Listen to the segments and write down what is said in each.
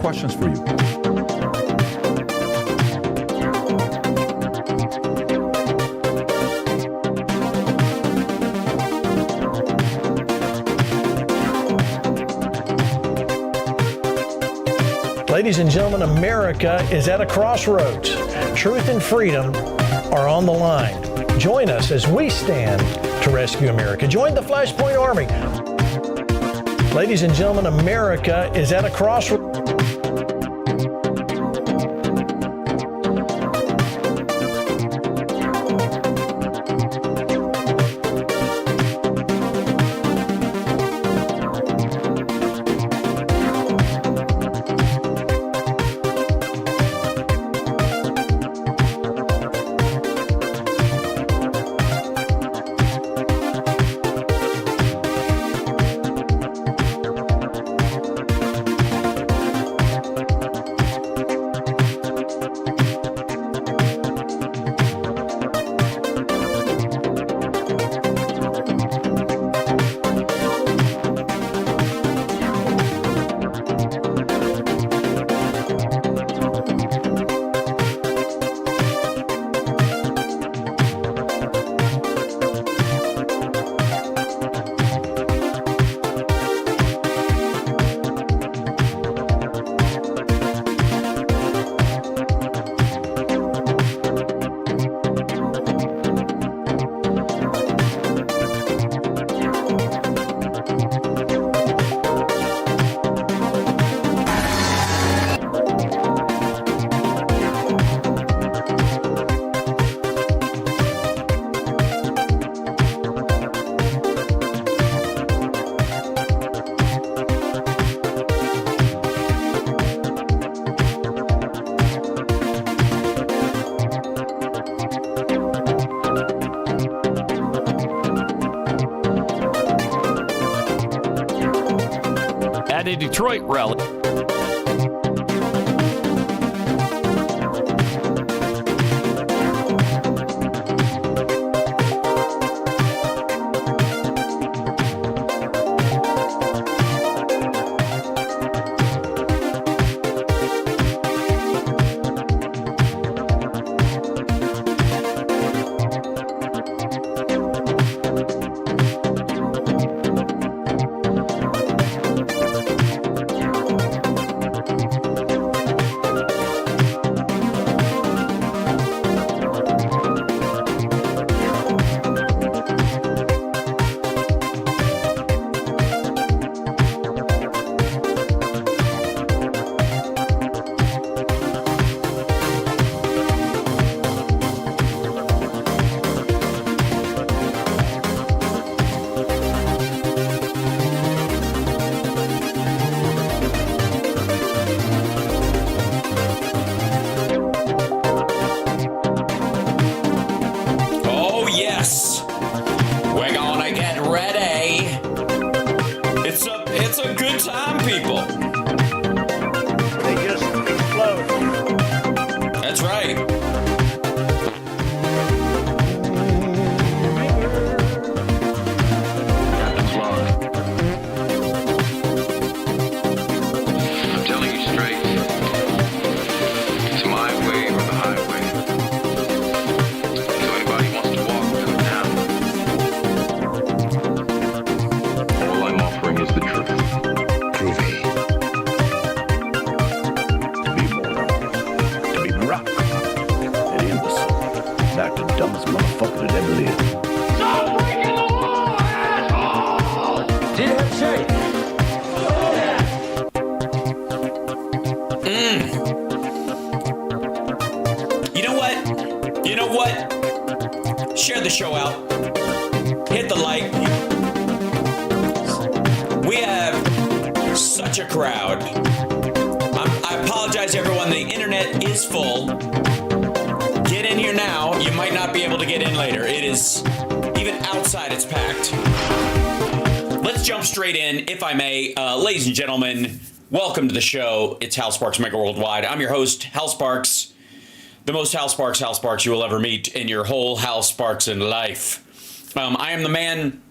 questions for you. Ladies and gentlemen, America is at a crossroads. Truth and freedom are on the line. Join us as we stand to rescue America. Join the Flashpoint Army. Ladies and gentlemen, America is at a crossroads. At a Detroit rally. Share the show out. Hit the like. We have such a crowd. I apologize, everyone. The internet is full. Get in here now. You might not be able to get in later. It is, even outside, it's packed. Let's jump straight in, if I may. Ladies and gentlemen, welcome to the show. It's Hal Sparks Megaworldwide. I'm your host, Hal Sparks. The most Hal Sparks you will ever meet in your whole Hal Sparks in life. I am the man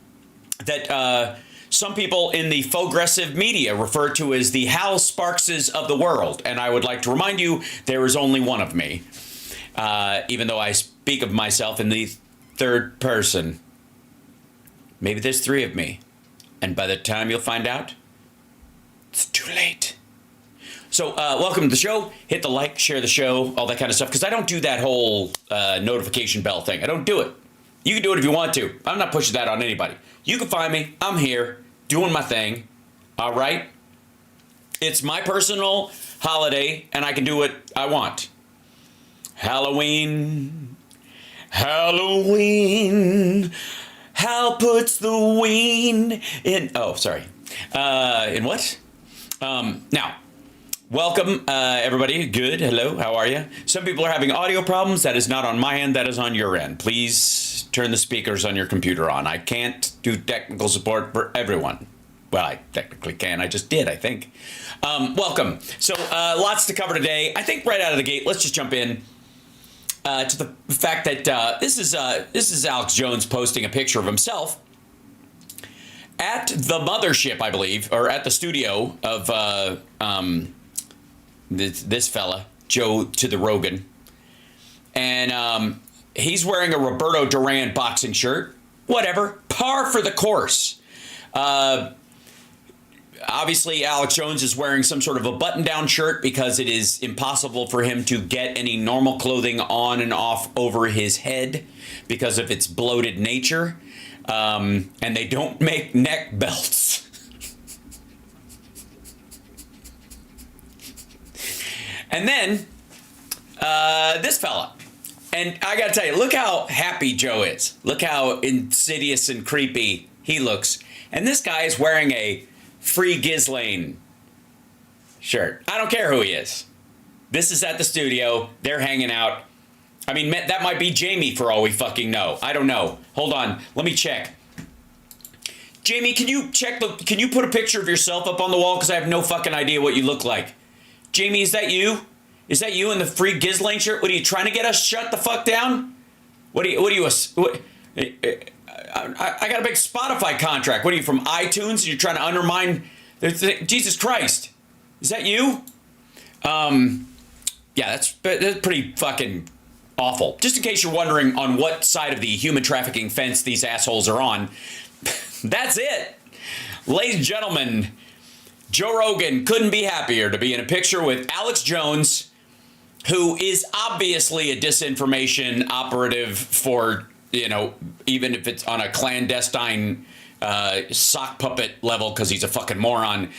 that some people in the progressive media refer to as the Hal Sparkses of the world. And I would like to remind you, there is only one of me, even though I speak of myself in the third person. Maybe there's three of me. And by the time you'll find out, it's too late. So welcome to the show. Hit the like, share the show, all that kind of stuff. Because I don't do that whole notification bell thing. I don't do it. You can do it if you want to. I'm not pushing that on anybody. You can find me. I'm here doing my thing. All right? It's my personal holiday, and I can do what I want. Halloween. Halloween. Hal puts the ween in. Oh, sorry. In what? Now, welcome, everybody. Good. Hello. How are you? Some people are having audio problems. That is not on my end. That is on your end. Please turn the speakers on your computer on. I can't do technical support for everyone. Well, I technically can. I just did, I think. Welcome. So, lots to cover today. I think right out of the gate, let's just jump in to the fact that this is Alex Jones posting a picture of himself at the mothership, I believe, or at the studio of this fella, Joe to the Rogan. And he's wearing a Roberto Duran boxing shirt. Whatever. Par for the course. Obviously, Alex Jones is wearing some sort of a button-down shirt because it is impossible for him to get any normal clothing on and off over his head because of its bloated nature. And they don't make neck belts. And then this fella. And I got to tell you, look how happy Joe is. Look how insidious and creepy he looks. And this guy is wearing a Free Ghislaine shirt. I don't care who he is. This is at the studio. They're hanging out. I mean, that might be Jamie for all we fucking know. I don't know. Hold on. Let me check. Jamie, can you put a picture of yourself up on the wall? Because I have no fucking idea what you look like. Jamie, is that you? Is that you in the Free Ghislaine shirt? What are you trying to get us shut the fuck down? I got a big Spotify contract. What are you, from iTunes? And you're trying to undermine... Jesus Christ. Is that you? Yeah, that's pretty fucking awful. Just in case you're wondering on what side of the human trafficking fence these assholes are on, that's it. Ladies and gentlemen, Joe Rogan couldn't be happier to be in a picture with Alex Jones, who is obviously a disinformation operative for... even if it's on a clandestine sock puppet level, because he's a fucking moron,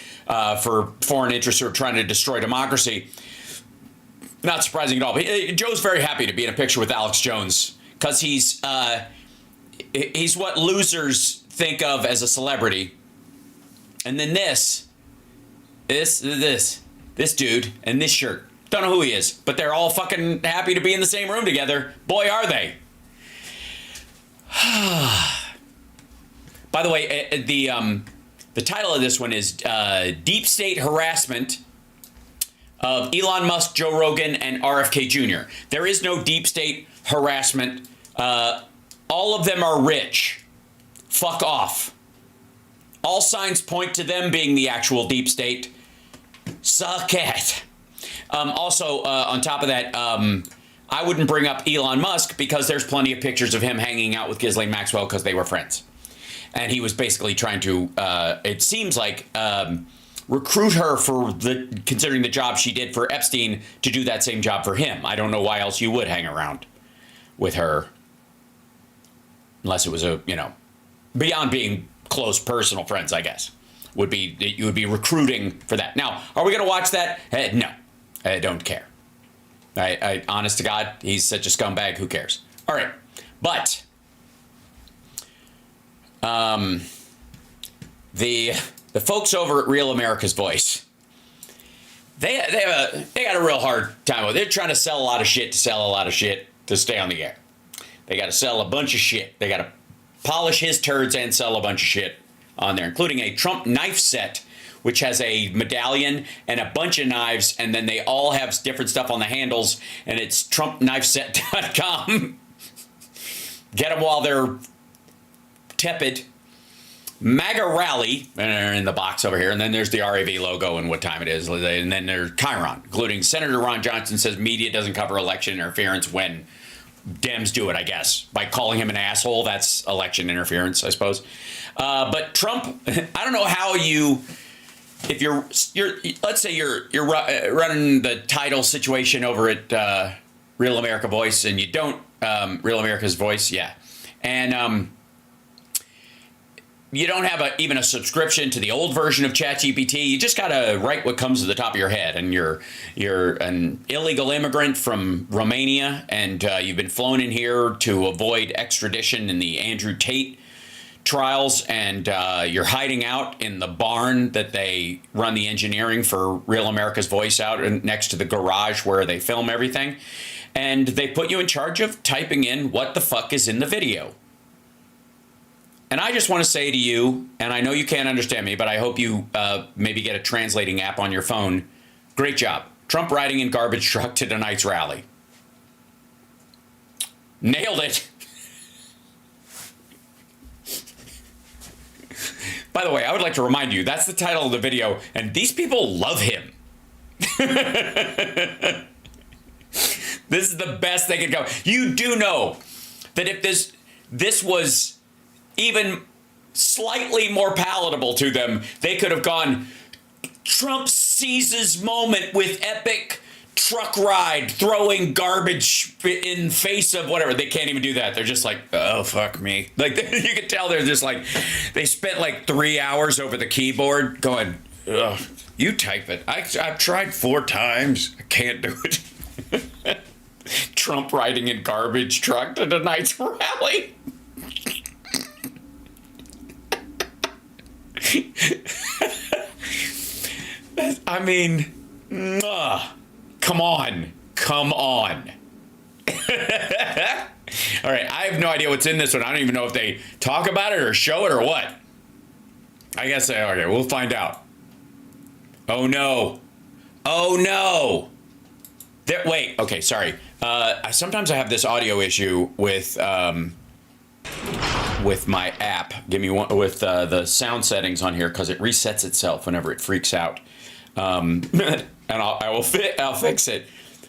for foreign interests who are trying to destroy democracy. Not surprising at all. But Joe's very happy to be in a picture with Alex Jones, because he's what losers think of as a celebrity. And then this dude and this shirt. Don't know who he is, but they're all fucking happy to be in the same room together. Boy, are they. By the way, the title of this one is Deep State Harassment of Elon Musk, Joe Rogan, and RFK Jr. There is no deep state harassment. All of them are rich. Fuck off. All signs point to them being the actual deep state. Suck it. Also, on top of that, I wouldn't bring up Elon Musk because there's plenty of pictures of him hanging out with Ghislaine Maxwell because they were friends. And he was basically trying to, it seems like, recruit her for considering the job she did for Epstein to do that same job for him. I don't know why else you would hang around with her. Unless it was beyond being close personal friends, I guess. You would be recruiting for that. Now, are we going to watch that? No, I don't care. I honest to God, he's such a scumbag. Who cares? All right, but the folks over at Real America's Voice, they got a real hard time with it. They're trying to sell a lot of shit to sell a lot of shit to stay on the air. They got to sell a bunch of shit. They got to polish his turds and sell a bunch of shit on there, including a Trump knife set, which has a medallion and a bunch of knives, and then they all have different stuff on the handles, and it's TrumpKnifeset.com. Get them while they're tepid. MAGA rally in the box over here, and then there's the RAV logo and what time it is, and then there's Chiron, including Senator Ron Johnson says media doesn't cover election interference when Dems do it, I guess, by calling him an asshole. That's election interference, I suppose. But Trump, I don't know how you, if you're let's say you're running the title situation over at Real America Voice, and you don't Real America's Voice, yeah, and you don't have even a subscription to the old version of ChatGPT. You just gotta write what comes to the top of your head. And you're an illegal immigrant from Romania, and you've been flown in here to avoid extradition in the Andrew Tate trials, and you're hiding out in the barn that they run the engineering for Real America's Voice out next to the garage where they film everything. And they put you in charge of typing in what the fuck is in the video. And I just want to say to you, and I know you can't understand me, but I hope you maybe get a translating app on your phone. Great job. Trump riding in garbage truck to tonight's rally. Nailed it. By the way, I would like to remind you, that's the title of the video, and these people love him. This is the best they could go. You do know that if this was even slightly more palatable to them, they could have gone, Trump seizes moment with epic truck ride, throwing garbage in face of whatever. They can't even do that. They're just like, oh, fuck me. Like, you can tell they're just like, they spent like 3 hours over the keyboard going, ugh, you type it. I've tried 4 times. I can't do it. Trump riding in garbage truck to tonight's rally. I mean, come on. All right, I have no idea what's in this one. I don't even know if they talk about it or show it or what. I guess okay, we'll find out. Oh no. Wait, okay, sorry. Sometimes I have this audio issue with my app. Give me one with the sound settings on here because it resets itself whenever it freaks out. And I'll fix it.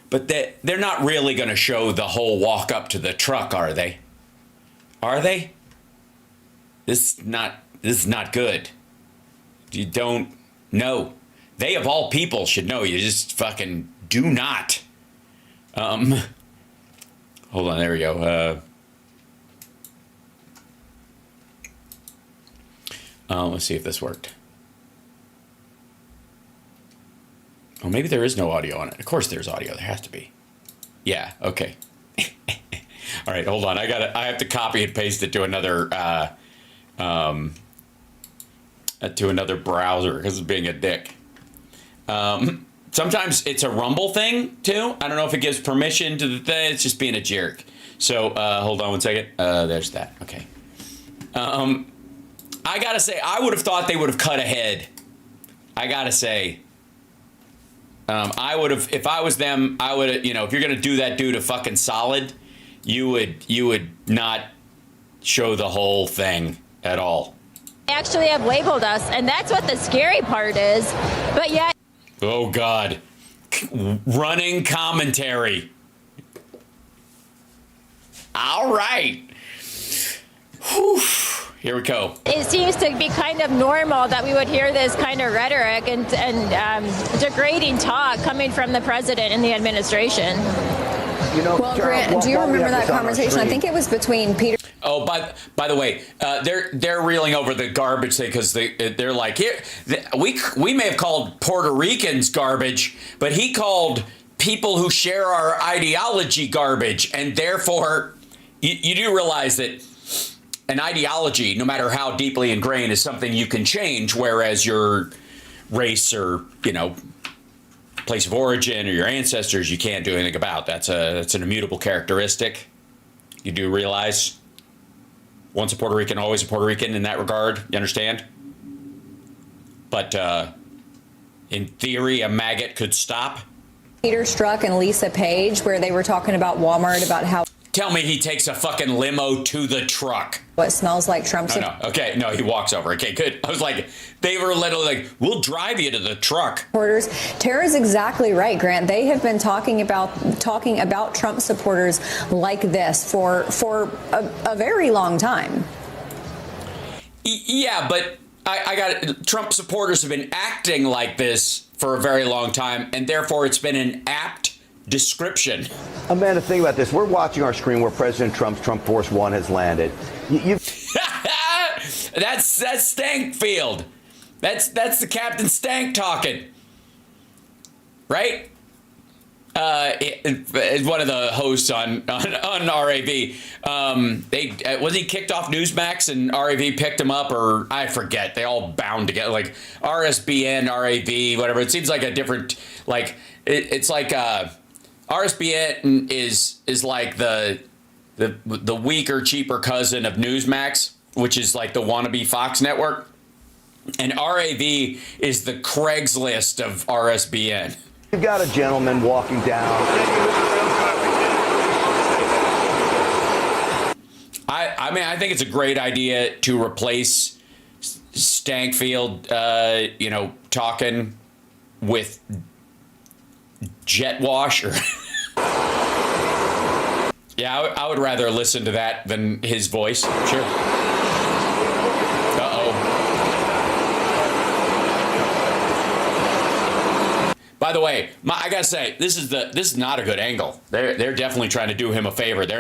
But they're not really going to show the whole walk up to the truck, are they? Are they? This is not good. You don't know. They of all people should know. You just fucking do not. Hold on, there we go. Let's see if this worked. Oh, maybe there is no audio on it. Of course there's audio. There has to be. Yeah, okay. All right, hold on. I have to copy and paste it to another browser because it's being a dick. Sometimes it's a Rumble thing too. I don't know if it gives permission to the thing. It's just being a jerk. So hold on one second. There's that. Okay. I gotta say, I would have thought they would have cut ahead. I gotta say, I would have, if I was them, I would have, if you're gonna do that dude a fucking solid, you would not show the whole thing at all. They actually have labeled us, and that's what the scary part is. But yet, oh God, running commentary. All right. Whew. Here we go. It seems to be kind of normal that we would hear this kind of rhetoric and degrading talk coming from the president and the administration. Well, Grant, do you remember that conversation? I think it was between Peter. Oh, by the way, they're reeling over the garbage thing because they're like, here, we may have called Puerto Ricans garbage, but he called people who share our ideology garbage, and therefore, you do realize that an ideology, no matter how deeply ingrained, is something you can change, whereas your race or, place of origin or your ancestors, you can't do anything about. That's an immutable characteristic. You do realize once a Puerto Rican, always a Puerto Rican in that regard. You understand? But in theory, a maggot could stop. Peter Strzok and Lisa Page, where they were talking about Walmart, about how tell me he takes a fucking limo to the truck. What smells like Trump? No. Okay, no, he walks over. Okay, good. I was like, they were literally like, we'll drive you to the truck. Supporters. Tara's exactly right, Grant. They have been talking about Trump supporters like this for a very long time. Yeah, but I got it. Trump supporters have been acting like this for a very long time, and therefore it's been an apt description. Amanda, think about this. We're watching our screen where President Trump's Trump Force One has landed. That's Stankfield. That's the Captain Stank talking, right? One of the hosts on RAV. Was he kicked off Newsmax and RAV picked him up, or I forget. They all bound together, like RSBN, RAV, whatever. It seems like a different, like it's like RSBN is like the weaker, cheaper cousin of Newsmax, which is like the wannabe Fox network, and RAV is the Craigslist of RSBN. You've got a gentleman walking down. I mean, I think it's a great idea to replace Stankfield, talking with jet wash. Yeah, I would rather listen to that than his voice. Sure. By the way, I gotta say, this is not a good angle. They're definitely trying to do him a favor. They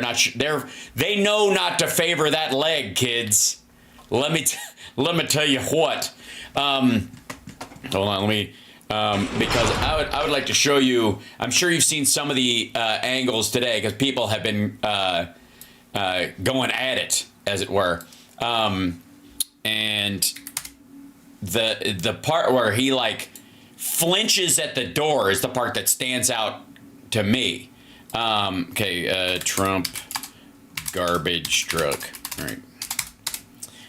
know not to favor that leg, kids. Let me tell you what. Hold on, let me because I would like to show you. I'm sure you've seen some of the angles today because people have been going at it, as it were, and the part where he like flinches at the door is the part that stands out to me. Trump garbage truck. All right.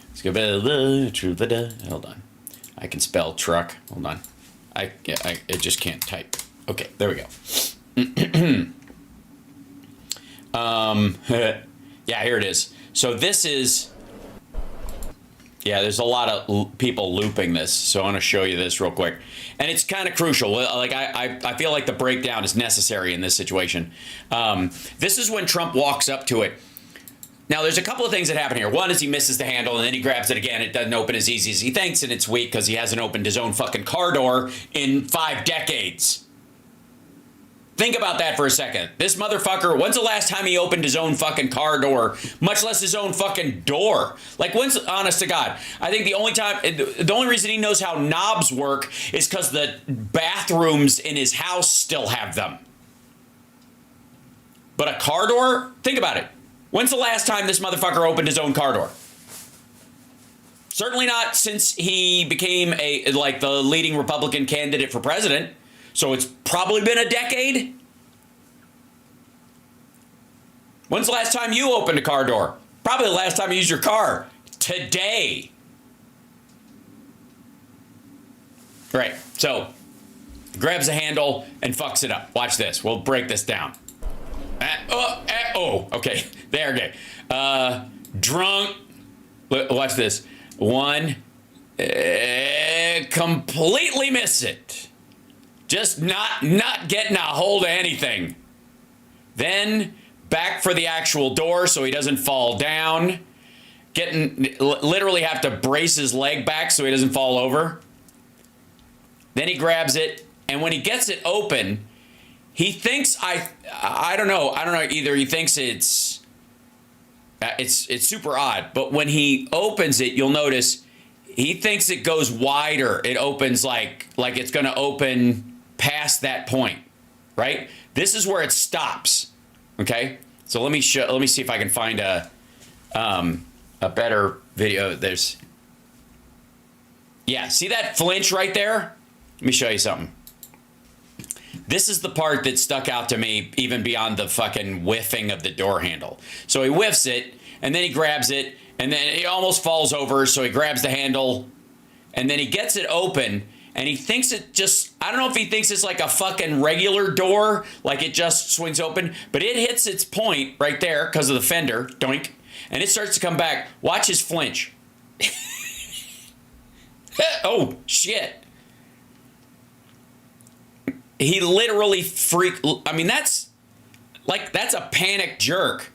Let's go back. Hold on. I can spell truck. Hold on. I just can't type. Okay, there we go. Yeah, here it is. So this is. Yeah, there's a lot of people looping this, so I want to show you this real quick. And it's kind of crucial. Like I feel like the breakdown is necessary in this situation. This is when Trump walks up to it. Now, there's a couple of things that happen here. One is he misses the handle, and then he grabs it again. It doesn't open as easy as he thinks, and it's weak because he hasn't opened his own fucking car door in 5 decades. Think about that for a second. This motherfucker, when's the last time he opened his own fucking car door, much less his own fucking door? Like, when's, honest to God, I think the only reason he knows how knobs work is because the bathrooms in his house still have them. But a car door? Think about it. When's the last time this motherfucker opened his own car door? Certainly not since he became the leading Republican candidate for president. So it's probably been a decade. When's the last time you opened a car door? Probably the last time you used your car. Today. Right. So grabs a handle and fucks it up. Watch this. We'll break this down. Okay. There. Okay. Drunk. Watch this. One. Completely miss it. Just not getting a hold of anything. Then back for the actual door so he doesn't fall down. Literally have to brace his leg back so he doesn't fall over. Then he grabs it, and when he gets it open, he thinks I don't know either. He thinks it's super odd, but when he opens it, you'll notice he thinks it goes wider. It opens like it's going to open past that point, right? This is where it stops. Okay, so let me see if I can find a better video. See that flinch right there? Let me show you something. This is the part that stuck out to me even beyond the fucking whiffing of the door handle. So he whiffs it, and then he grabs it, and then he almost falls over, so he grabs the handle, and then he gets it open, and he thinks I don't know if he thinks it's like a fucking regular door, like it just swings open, but it hits its point right there because of the fender, doink, and it starts to come back. Watch his flinch. Oh, shit. He literally freaked. I mean, that's a panic jerk,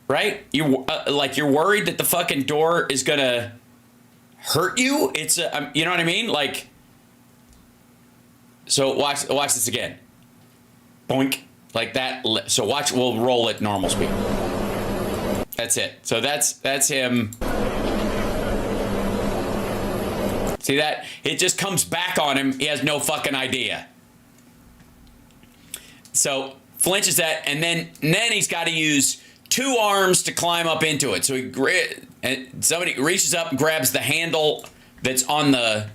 right? You're worried that the fucking door is going to hurt you. It's you know what I mean? Like, so watch this again. Boink, like that. So watch, we'll roll at normal speed. That's it. So that's him. See that? It just comes back on him. He has no fucking idea. So flinches that, and then he's got to use 2 arms to climb up into it. So somebody reaches up and grabs the handle that's on the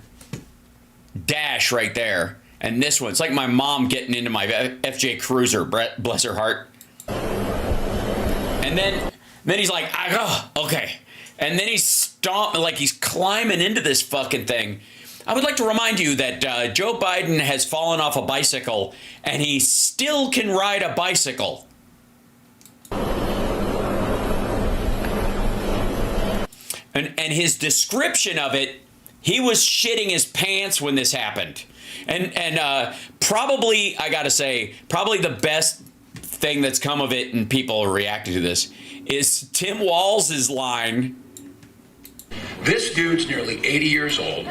dash right there. And this one, it's like my mom getting into my FJ Cruiser, bless her heart. And then he's like, oh, okay. And then he's like he's climbing into this fucking thing. I would like to remind you that Joe Biden has fallen off a bicycle, and he still can ride a bicycle. And his description of it, he was shitting his pants when this happened. And probably, I gotta say, probably the best thing that's come of it, and people are reacting to this, is Tim Walz's line. This dude's nearly 80 years old.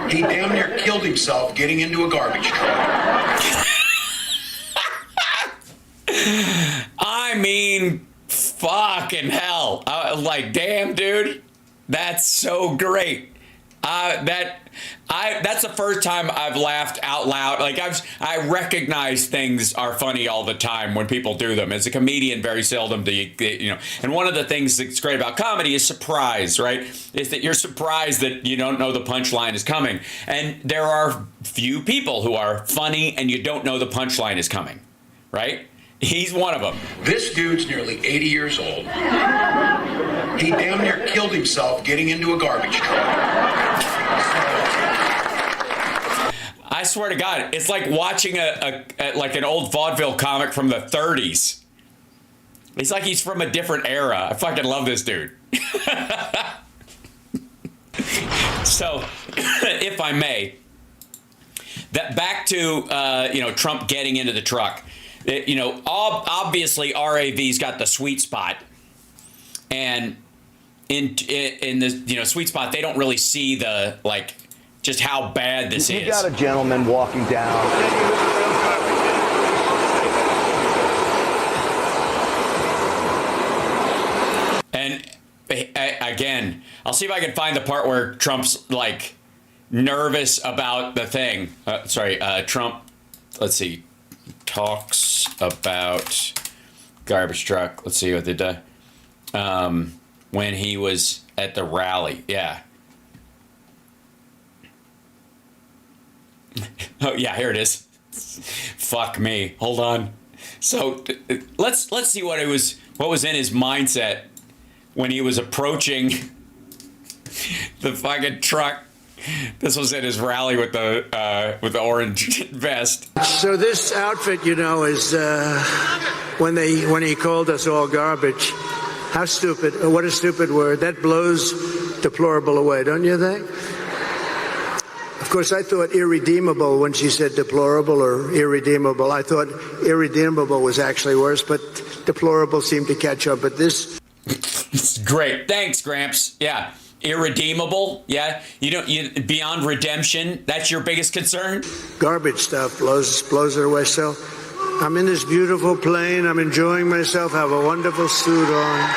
He damn near killed himself getting into a garbage truck. I mean, fucking hell. Like, damn, dude. That's so great. That's the first time I've laughed out loud. Like, I recognize things are funny all the time when people do them. As a comedian, very seldom do you. And one of the things that's great about comedy is surprise, right? Is that you're surprised that you don't know the punchline is coming. And there are few people who are funny and you don't know the punchline is coming, right? He's one of them. This dude's nearly 80 years old. He damn near killed himself getting into a garbage truck. I swear to God, it's like watching like an old vaudeville comic from the 30s. It's like he's from a different era. I fucking love this dude. So, if I may, that back to Trump getting into the truck. Obviously RAV's got the sweet spot, and in the sweet spot, they don't really see the just how bad this is. You got a gentleman walking down. And again, I'll see if I can find the part where Trump's nervous about the thing. Trump. Let's see. Talks about garbage truck. Let's see what they did. When he was at the rally. Yeah. Oh yeah, here it is. Fuck me. Hold on. So let's see what was in his mindset when he was approaching the fucking truck. This was at his rally with the orange vest. So this outfit, is when he called us all garbage. How stupid! What a stupid word. That blows deplorable away, don't you think? Of course, I thought irredeemable when she said deplorable or irredeemable. I thought irredeemable was actually worse, but deplorable seemed to catch up. But this. Great. Thanks, Gramps. Yeah. Irredeemable. Yeah. Beyond redemption. That's your biggest concern? Garbage stuff blows it away. So I'm in this beautiful plane. I'm enjoying myself. I have a wonderful suit on.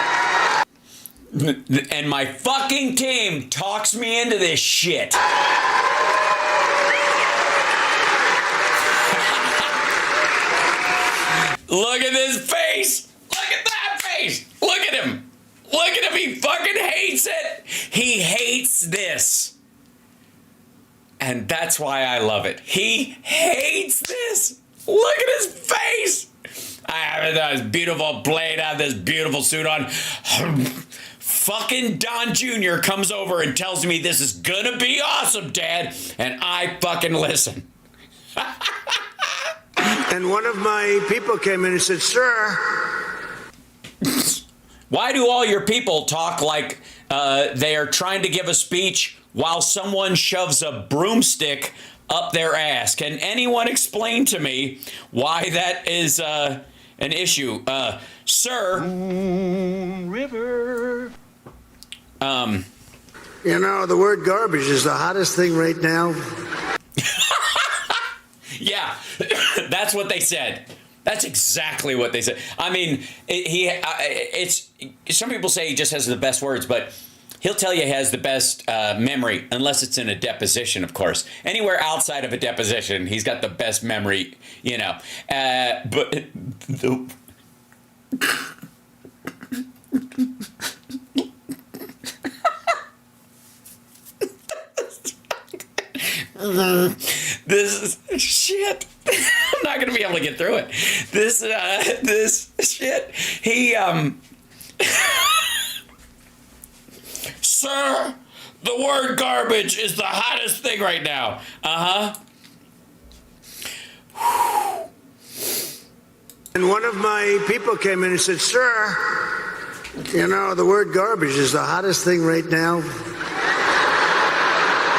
And my fucking team talks me into this shit. Look at this face. Look at that face. Look at him. Look at him. He fucking hates it. He hates this. And that's why I love it. He hates this. Look at his face. I have this beautiful plane. I have this beautiful suit on. fucking Don Jr. comes over and tells me this is gonna be awesome, Dad, and I fucking listen. And one of my people came in and said, "Sir." Why do all your people talk like they are trying to give a speech while someone shoves a broomstick up their ass? Can anyone explain to me why that is an issue? Sir. River. You know, the word garbage is the hottest thing right now. Yeah, that's what they said. That's exactly what they said. I mean, it's some people say he just has the best words, but he'll tell you he has the best memory, unless it's in a deposition, of course. Anywhere outside of a deposition, he's got the best memory, you know. But this is shit. I'm not gonna be able to get through it. This shit. He Sir, the word garbage is the hottest thing right now. And one of my people came in and said, "Sir, you know, the word garbage is the hottest thing right now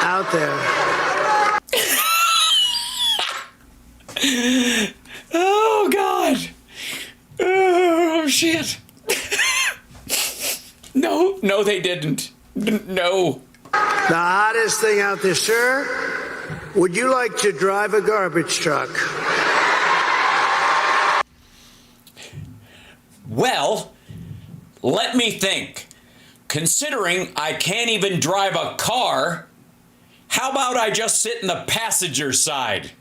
out there." Oh, God. Oh, shit. No, they didn't. No. The hottest thing out there, sir. Would you like to drive a garbage truck? Well, let me think. Considering I can't even drive a car, how about I just sit in the passenger side?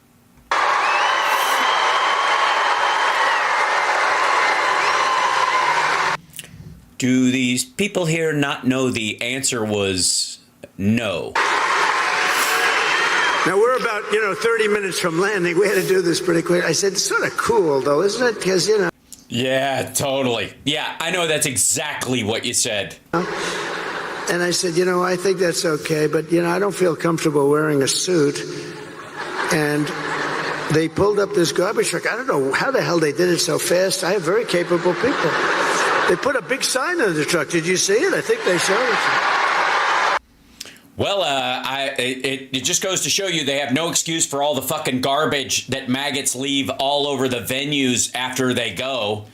Do these people here not know the answer was no? Now, we're about, 30 minutes from landing. We had to do this pretty quick. I said, it's sort of cool, though, isn't it? Because, Yeah, totally. Yeah, I know that's exactly what you said. And I said, I think that's okay, but, I don't feel comfortable wearing a suit. And they pulled up this garbage truck. I don't know how the hell they did it so fast. I have very capable people. They put a big sign on the truck. Did you see it? I think they showed it. Well, it just goes to show you they have no excuse for all the fucking garbage that maggots leave all over the venues after they go.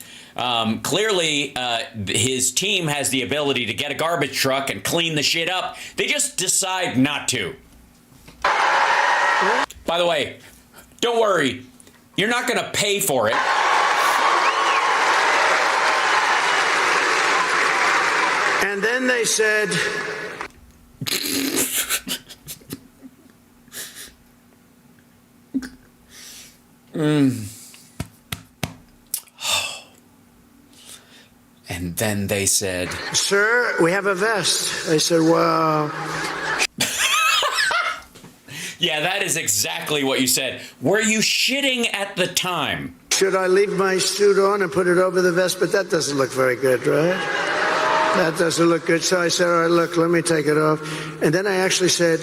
Clearly, his team has the ability to get a garbage truck and clean the shit up. They just decide not to. By the way, don't worry. You're not going to pay for it. And then they said... And then they said... Sir, we have a vest. I said, well... Yeah, that is exactly what you said. Were you shitting at the time? Should I leave my suit on and put it over the vest? But that doesn't look very good, right? That doesn't look good. So I said, all right, look, let me take it off. And then I actually said,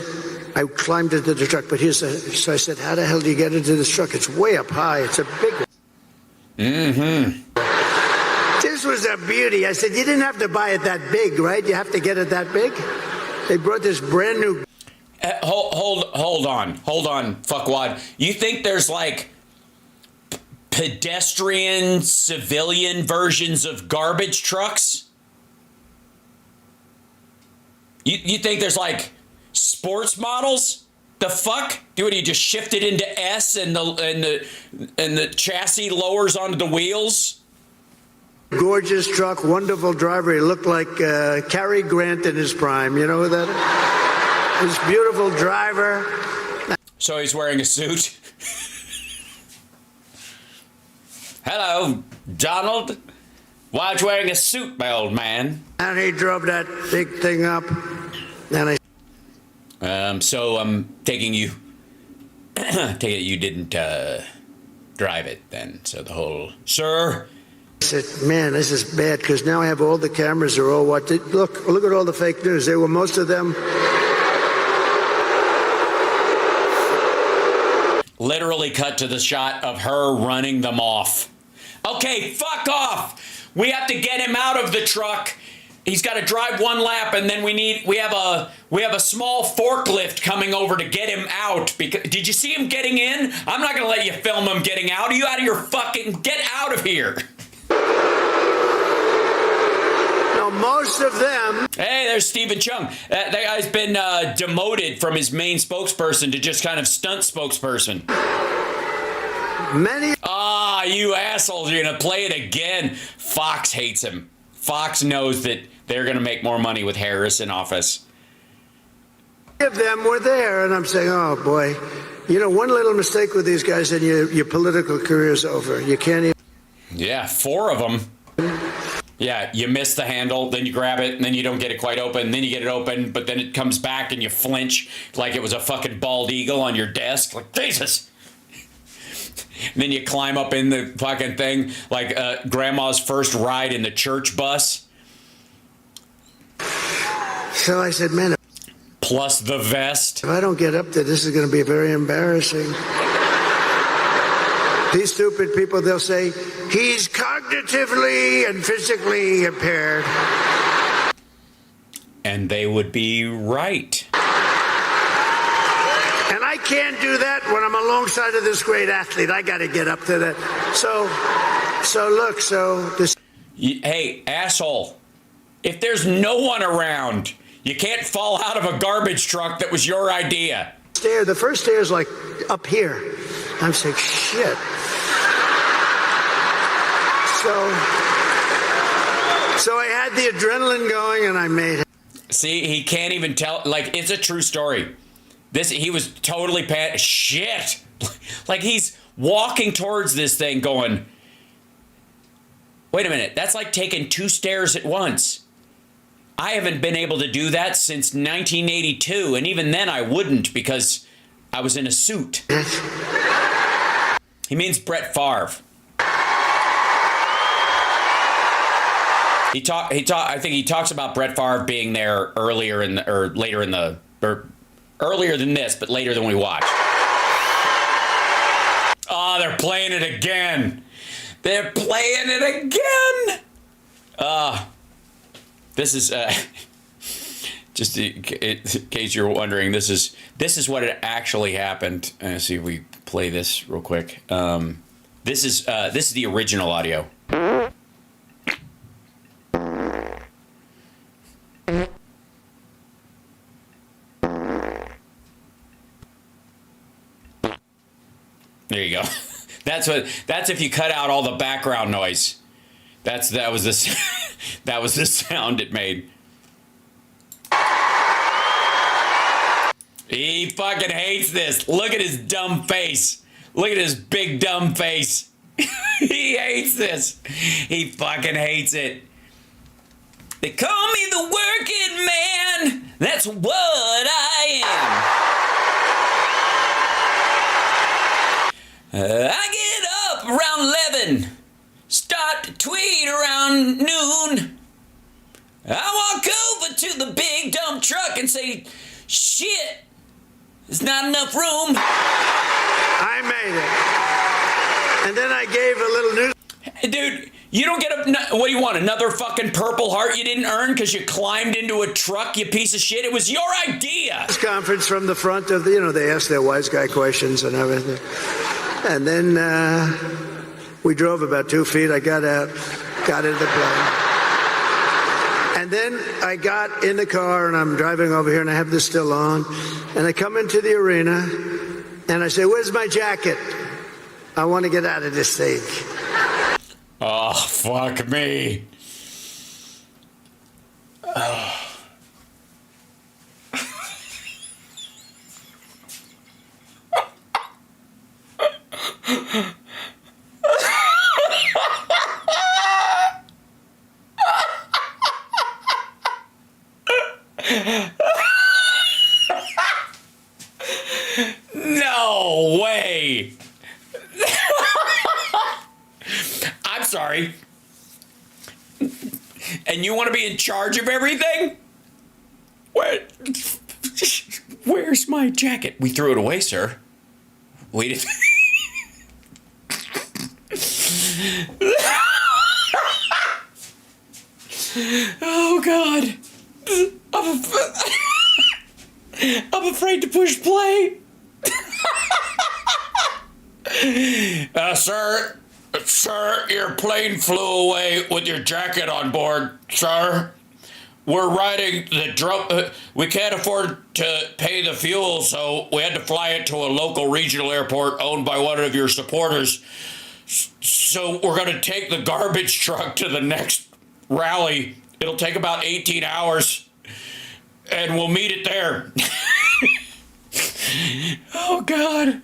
I climbed into the truck. But so I said, how the hell do you get into this truck? It's way up high. It's a big one. Mm-hmm. This was a beauty. I said, you didn't have to buy it that big, right? You have to get it that big? They brought this brand new... Hold on, fuckwad. You think there's like pedestrian, civilian versions of garbage trucks? You think there's like sports models? The fuck? Do you just shift it into S and the chassis lowers onto the wheels? Gorgeous truck, wonderful driver. He looked like Cary Grant in his prime. You know who that is? This beautiful driver. So he's wearing a suit. Hello, Donald. Why are you wearing a suit, my old man? And he drove that big thing up. And So I'm taking you. Take it you didn't drive it then. So the whole, sir, said, man, this is bad, because now I have all the cameras are all watching. Look at all the fake news. They were, most of them. Literally cut to the shot of her running them off. Okay, fuck off. We have to get him out of the truck. He's got to drive one lap, and then we have a small forklift coming over to get him out. Because did you see him getting in? I'm not going to let you film him getting out. Are you out of your fucking... Get out of here. No, most of them... Hey, there's Stephen Chung. That guy's been demoted from his main spokesperson to just kind of stunt spokesperson. Many... Ah, you assholes. You're going to play it again. Fox hates him. Fox knows that they're going to make more money with Harris in office. Of them were there, and I'm saying, oh, boy. You know, one little mistake with these guys, and your political career's over. You can't even... Yeah, 4 of them. Yeah, you miss the handle, then you grab it, and then you don't get it quite open, then you get it open, but then it comes back and you flinch like it was a fucking bald eagle on your desk. Like, Jesus! And then you climb up in the fucking thing like grandma's first ride in the church bus. So I said, man... Plus the vest. If I don't get up there, this is going to be very embarrassing. These stupid people, they'll say, he's cognitively and physically impaired. And they would be right. And I can't do that when I'm alongside of this great athlete. I got to get up to that. So look, this... Hey, asshole. If there's no one around, you can't fall out of a garbage truck that was your idea. The first stair is like up here. I'm saying, shit. So I had the adrenaline going, and I made it. See, he can't even tell. Like, it's a true story. He was totally shit. Like, he's walking towards this thing going, wait a minute, that's like taking 2 stairs at once. I haven't been able to do that since 1982, and even then I wouldn't because I was in a suit. He means Brett Favre. I think he talks about Brett Favre being there earlier earlier than this, but later than we watched. Oh, they're playing it again. They're playing it again. This is just in case you're wondering. This is what it actually happened. Let's see if we play this real quick. This is the original audio. There you go. That's if you cut out all the background noise. That was the sound it made. He fucking hates this. Look at his dumb face. Look at his big dumb face. He hates this. He fucking hates it. They call me the working man. That's what I am. I get up around 11. Start to tweet around noon. I walk over to the big dump truck and say, shit, there's not enough room. I made it. And then I gave a little news. Hey, dude, you don't get a... What do you want, another fucking Purple Heart you didn't earn because you climbed into a truck, you piece of shit? It was your idea. Conference from the front of the, they ask their wise guy questions and everything. And then we drove about 2 feet. I got out, got into the plane. And then I got in the car and I'm driving over here and I have this still on. And I come into the arena and I say, where's my jacket? I want to get out of this thing. Oh, fuck me. Oh. No way. I'm sorry. And you want to be in charge of everything? Where's my jacket? We threw it away, sir. We didn't. Oh, God. I'm afraid to push play. Sir, your plane flew away with your jacket on board, sir. We're riding the drum. We can't afford to pay the fuel, so we had to fly it to a local regional airport owned by one of your supporters. So we're going to take the garbage truck to the next rally. It'll take about 18 hours, and we'll meet it there. Oh, God.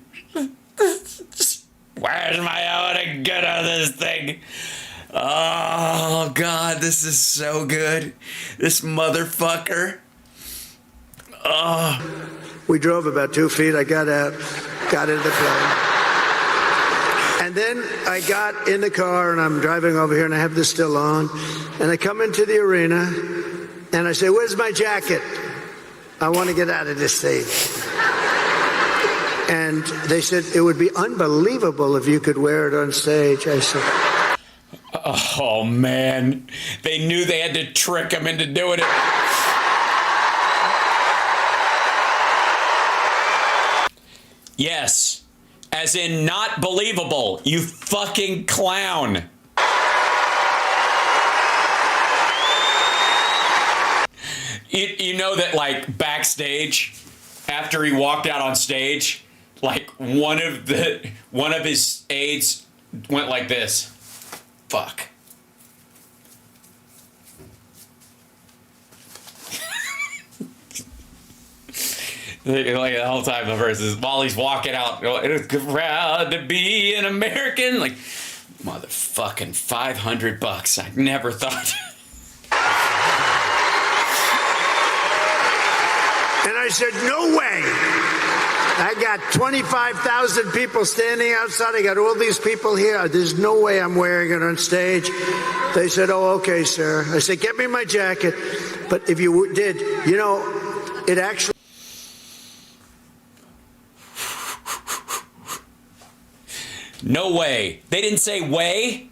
Where's my I want to get out of this thing? Oh, God, this is so good. This motherfucker. Oh. We drove about 2 feet. I got out, got into the plane. And then I got in the car, and I'm driving over here, and I have this still on. And I come into the arena, and I say, where's my jacket? I want to get out of this stage. And they said, it would be unbelievable if you could wear it on stage. I said... Oh, man. They knew they had to trick him into doing it. Yes. As in not believable. You fucking clown. You know that, like, backstage, after he walked out on stage, like, one of his aides went like this. Fuck. Like the whole time the verse is while he's walking out, it's proud to be an American. Like, motherfucking $500. I never thought. And I said, no way. I got 25,000 people standing outside. I got all these people here. There's no way I'm wearing it on stage. They said, oh, okay, sir. I said, get me my jacket. But if you did, you know, it actually... No way. They didn't say way.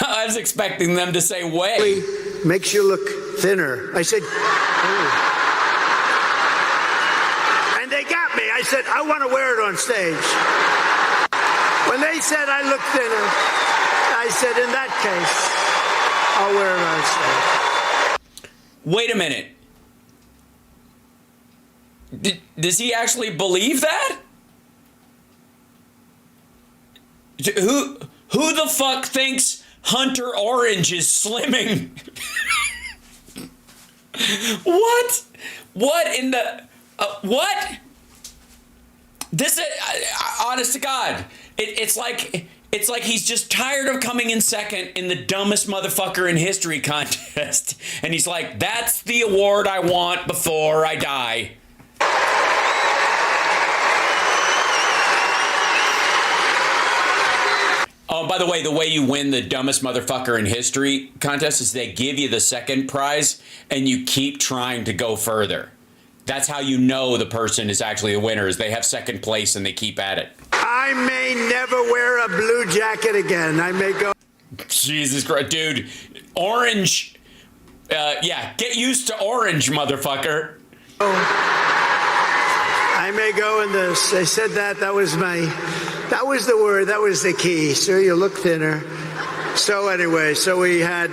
I was expecting them to say way. Makes you look thinner. I said... Oh. I said, I want to wear it on stage. When they said I look thinner, I said, in that case, I'll wear it on stage. Wait a minute. Does he actually believe that? Who the fuck thinks Hunter Orange is slimming? What? What in the... what? This is, honest to God, it's like he's just tired of coming in second in the dumbest motherfucker in history contest. And he's like, that's the award I want before I die. Oh, by the way you win the dumbest motherfucker in history contest is they give you the second prize and you keep trying to go further. That's how you know the person is actually a winner, is they have second place and they keep at it. I may never wear a blue jacket again. I may go... Jesus Christ, dude. Orange. Yeah, get used to orange, motherfucker. I may go in this. I said that was the word. That was the key. Sir, you look thinner. So anyway, we had...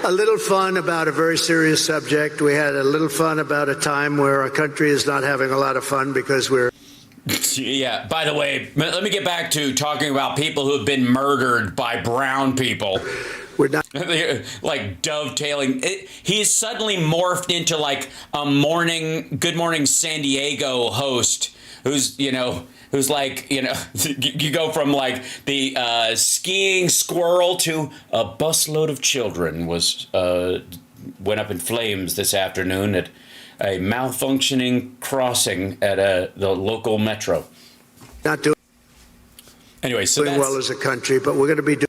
a little fun about a very serious subject. We had a little fun about a time where our country is not having a lot of fun because we're... Yeah, by the way, let me get back to talking about people who have been murdered by brown people. We're not... like dovetailing. He's suddenly morphed into like a Good Morning San Diego host who's, who's like, you go from like the skiing squirrel to a busload of children went up in flames this afternoon at a malfunctioning crossing at the local metro. Not doing anyway, so well as a country, but we're going to be doing...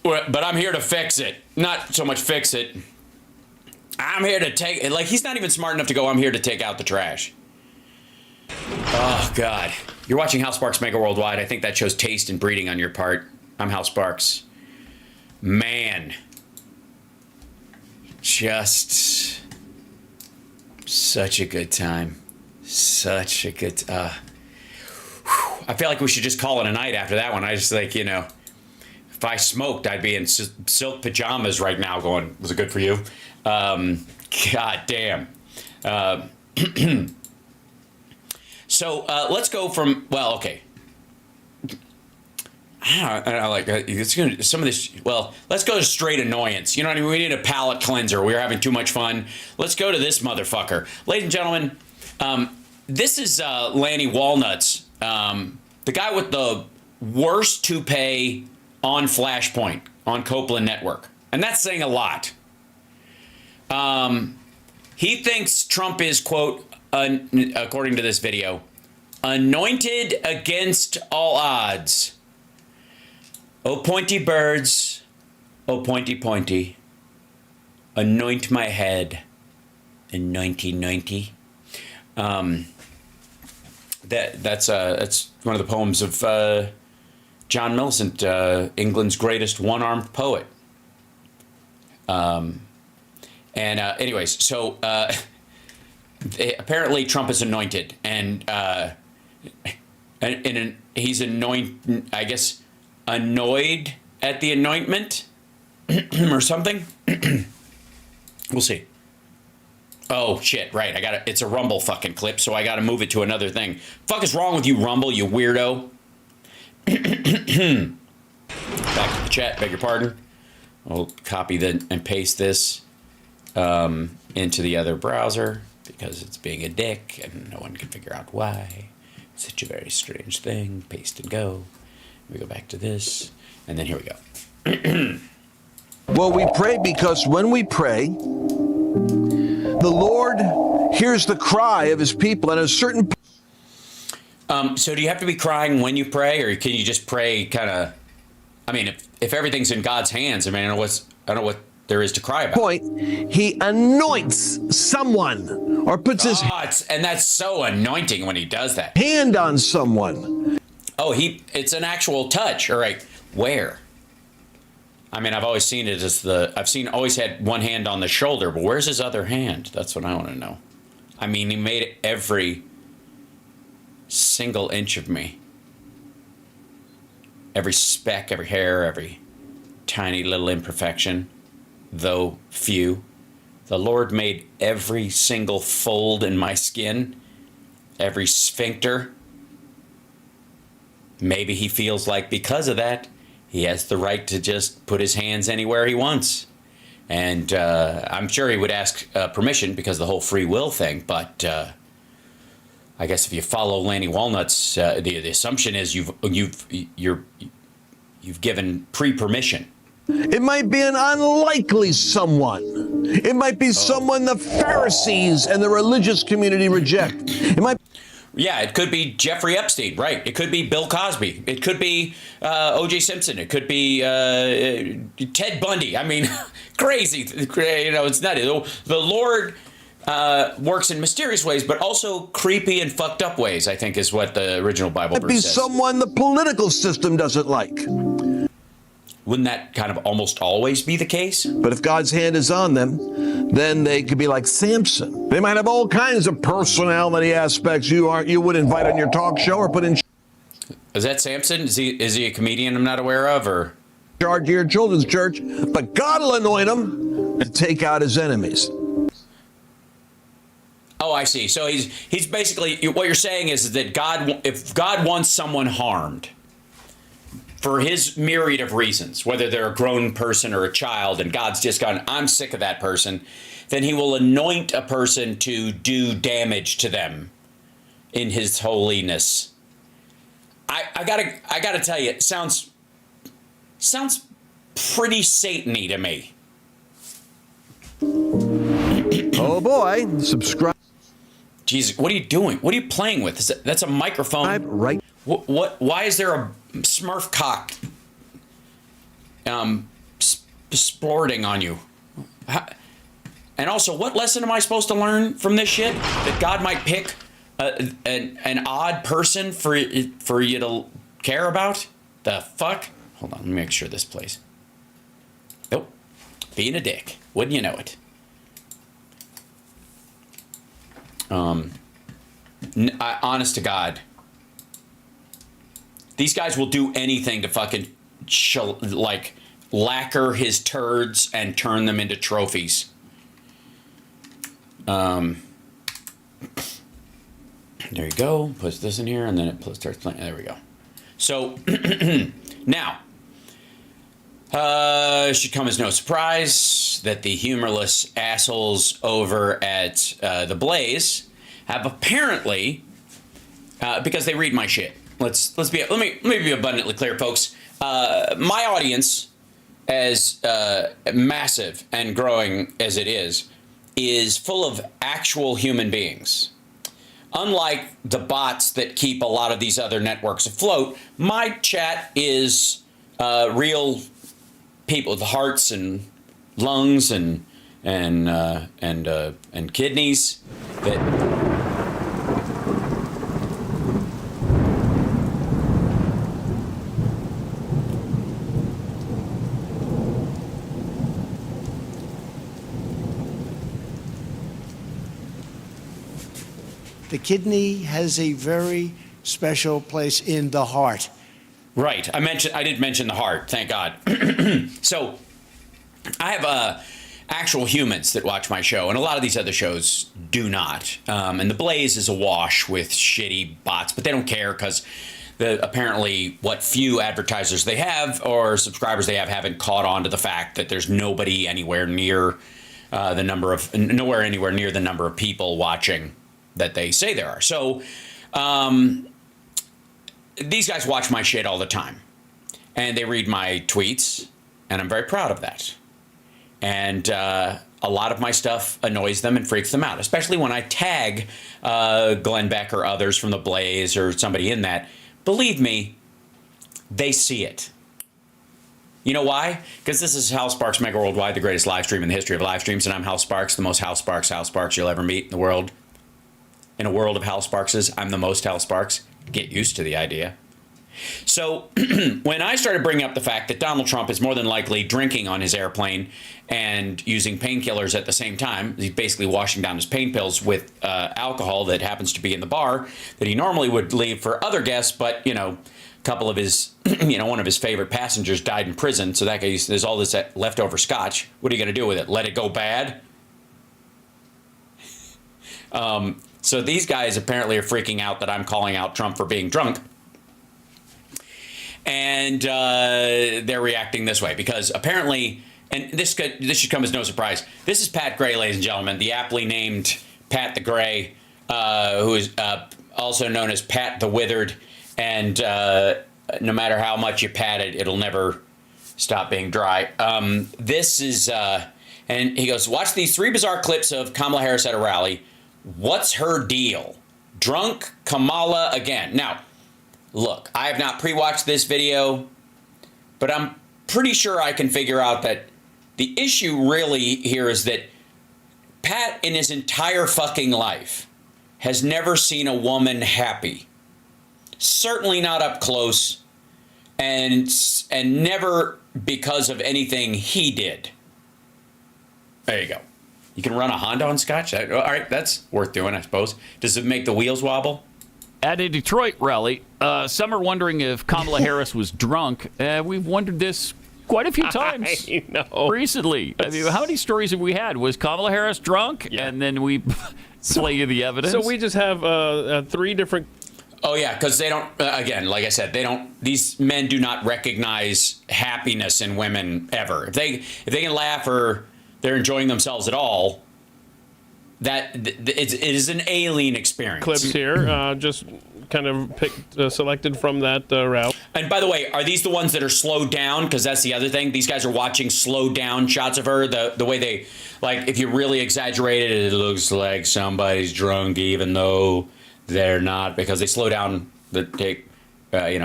But I'm here to fix it. Not so much fix it. I'm here to take... Like, he's not even smart enough to go, I'm here to take out the trash. Oh, God. You're watching Hal Sparks Mega Worldwide. I think that shows taste and breeding on your part. I'm Hal Sparks. Man. Just... such a good time. Such a good... I feel like we should just call it a night after that one. I just like, you know... If I smoked, I'd be in silk pajamas right now going, was it good for you? God damn. So let's go from, well, okay. I don't know, like, it's gonna, some of this, well, let's go to straight annoyance. You know what I mean? We need a palate cleanser. We're having too much fun. Let's go to this motherfucker. Ladies and gentlemen, this is Lanny Walnuts, the guy with the worst toupee on Flashpoint, on Copeland Network. And that's saying a lot. He thinks Trump is, quote, according to this video, anointed against all odds. Oh, pointy birds, oh, pointy, pointy, anoint my head, anointy. That's one of the poems of John Millicent, England's greatest one-armed poet. Anyways, so apparently Trump is anointed, and he's I guess, annoyed at the anointment or something. We'll see. Oh shit! Right, it's a Rumble fucking clip, so I got to move it to another thing. Fuck is wrong with you, Rumble? You weirdo. Back to the chat. Beg your pardon. I'll copy and paste this into the other browser because it's being a dick and no one can figure out why. It's such a very strange thing. Paste and go. We go back to this, and then here we go. Well, we pray because when we pray, the Lord hears the cry of his people, and a certain... So do you have to be crying when you pray, or can you just pray kind of... I mean, if everything's in God's hands, I mean, I don't know what there is to cry about. Point, he anoints someone, or puts his... and that's so anointing when he does that. Hand on someone. Oh, it's an actual touch. All right, where? I mean, I've always seen it as always had one hand on the shoulder, but where's his other hand? That's what I want to know. I mean, he made it every single inch of me. Every speck, every hair, every tiny little imperfection, though few. The Lord made every single fold in my skin, every sphincter. Maybe he feels like because of that, he has the right to just put his hands anywhere he wants. And I'm sure he would ask permission because of the whole free will thing. But I guess if you follow Lanny Walnuts, the assumption is you've given pre-permission. It might be an unlikely someone. It might be someone the Pharisees and the religious community reject. It might. Yeah, it could be Jeffrey Epstein, right? It could be Bill Cosby. It could be O.J. Simpson. It could be Ted Bundy. I mean, crazy. You know, it's nutty. The Lord works in mysterious ways, but also creepy and fucked up ways, I think is what the original Bible verse says. It might be someone the political system doesn't like. Wouldn't that kind of almost always be the case? But if God's hand is on them, then they could be like Samson. They might have all kinds of personality aspects you would invite on your talk show or put in Is that Samson? Is he a comedian I'm not aware of, or charge of your children's church? But God will anoint him and take out his enemies. Oh, I see. So he's basically, what you're saying is that if God wants someone harmed, for his myriad of reasons, whether they're a grown person or a child, and God's just gone, I'm sick of that person, then he will anoint a person to do damage to them in his holiness. I gotta tell you, it sounds pretty Satan-y to me. Oh boy, subscribe. Jesus, what are you doing? What are you playing with? That's a microphone. Right. What? Why is there a Smurf cock Just splorting on you. And also, what lesson am I supposed to learn from this shit? That God might pick an odd person for you to care about? The fuck? Hold on, let me make sure this plays. Nope. Being a dick. Wouldn't you know it? Honest to God, these guys will do anything to fucking lacquer his turds and turn them into trophies. There you go. Puts this in here, and then it starts playing. There we go. So now, it should come as no surprise that the humorless assholes over at The Blaze have apparently, because they read my shit. Let me be abundantly clear, folks. My audience, as massive and growing as it is full of actual human beings. Unlike the bots that keep a lot of these other networks afloat, my chat is real people with hearts and lungs and kidneys that. The kidney has a very special place in the heart. Right. I did mention the heart. Thank God. So I have actual humans that watch my show, and a lot of these other shows do not. And The Blaze is awash with shitty bots, but they don't care because apparently what few advertisers they have or subscribers they have haven't caught on to the fact that there's nobody anywhere near nowhere anywhere near the number of people watching that they say there are. So these guys watch my shit all the time, and they read my tweets, and I'm very proud of that. And a lot of my stuff annoys them and freaks them out, especially when I tag Glenn Beck or others from The Blaze or somebody in that. Believe me, they see it. You know why? Because this is Hal Sparks Megaworldwide, the greatest live stream in the history of live streams, and I'm Hal Sparks, the most Hal Sparks you'll ever meet in the world. In a world of Hal Sparkses, I'm the most Hal Sparks. Get used to the idea. So when I started bringing up the fact that Donald Trump is more than likely drinking on his airplane and using painkillers at the same time, he's basically washing down his pain pills with alcohol that happens to be in the bar that he normally would leave for other guests, but, a couple of his, one of his favorite passengers died in prison, so that guy, there's all this leftover scotch. What are you going to do with it? Let it go bad? So these guys apparently are freaking out that I'm calling out Trump for being drunk. And they're reacting this way because apparently, and this should come as no surprise, this is Pat Gray, ladies and gentlemen, the aptly named Pat the Gray, who is also known as Pat the Withered. And no matter how much you pat it, it'll never stop being dry. This is, and he goes, watch these 3 bizarre clips of Kamala Harris at a rally. What's her deal? Drunk Kamala again. Now, look, I have not pre-watched this video, but I'm pretty sure I can figure out that the issue really here is that Pat in his entire fucking life has never seen a woman happy. Certainly not up close, and never because of anything he did. There you go. You can run a Honda on scotch? All right, that's worth doing, I suppose. Does it make the wheels wobble? At a Detroit rally, some are wondering if Kamala Harris was drunk. We've wondered this quite a few times recently. I mean, how many stories have we had? Was Kamala Harris drunk? Yeah. And then we play you the evidence. So we just have 3 different... Oh, yeah, because they don't, again, like I said, these men do not recognize happiness in women ever. If they can laugh or they're enjoying themselves at all, it is an alien experience. Clips here, just kind of picked, selected from that route. And by the way, are these the ones that are slowed down? Because that's the other thing. These guys are watching slowed down shots of her. The way they, like, if you really exaggerate it, it looks like somebody's drunk, even though they're not, because they slow down the take.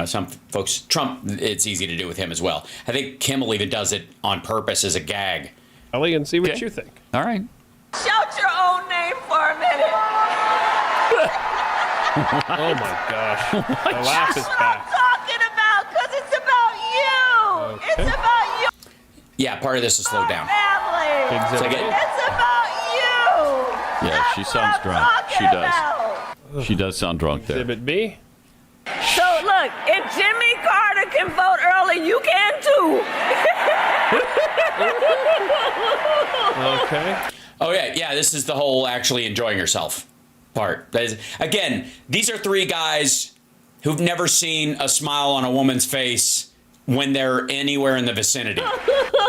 some folks, Trump, it's easy to do with him as well. I think Kimmel even does it on purpose as a gag. Ellie, and see what you think. All right. Shout your own name for a minute. Oh my gosh. The laugh is That's what back. I'm talking about, because it's about you. Okay. It's about you. Yeah, part of this is slowed down. Family. Exhibit It's like A. It's about you. Yeah, she That's sounds what I'm drunk. She talking does. about. She does sound drunk there. Exhibit B. So look, if Jimmy Carter can vote early, you can too. Okay. Oh, yeah, this is the whole actually enjoying yourself part. That is, again, these are three guys who've never seen a smile on a woman's face when they're anywhere in the vicinity.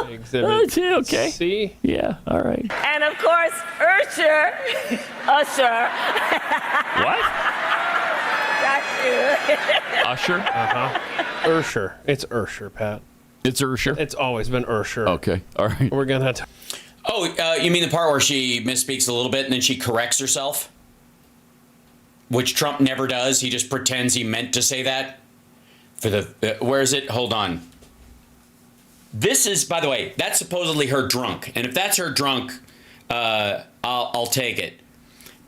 Exhibit Okay. C. Yeah, all right. And of course, Usher. What? That's you. Usher? Usher. It's Usher, Pat. It's Usher? It's always been Usher. Okay, all right. We're going to Oh, you mean the part where she misspeaks a little bit and then she corrects herself? Which Trump never does. He just pretends he meant to say that. For the where is it? Hold on. This is, by the way, that's supposedly her drunk. And if that's her drunk, I'll take it.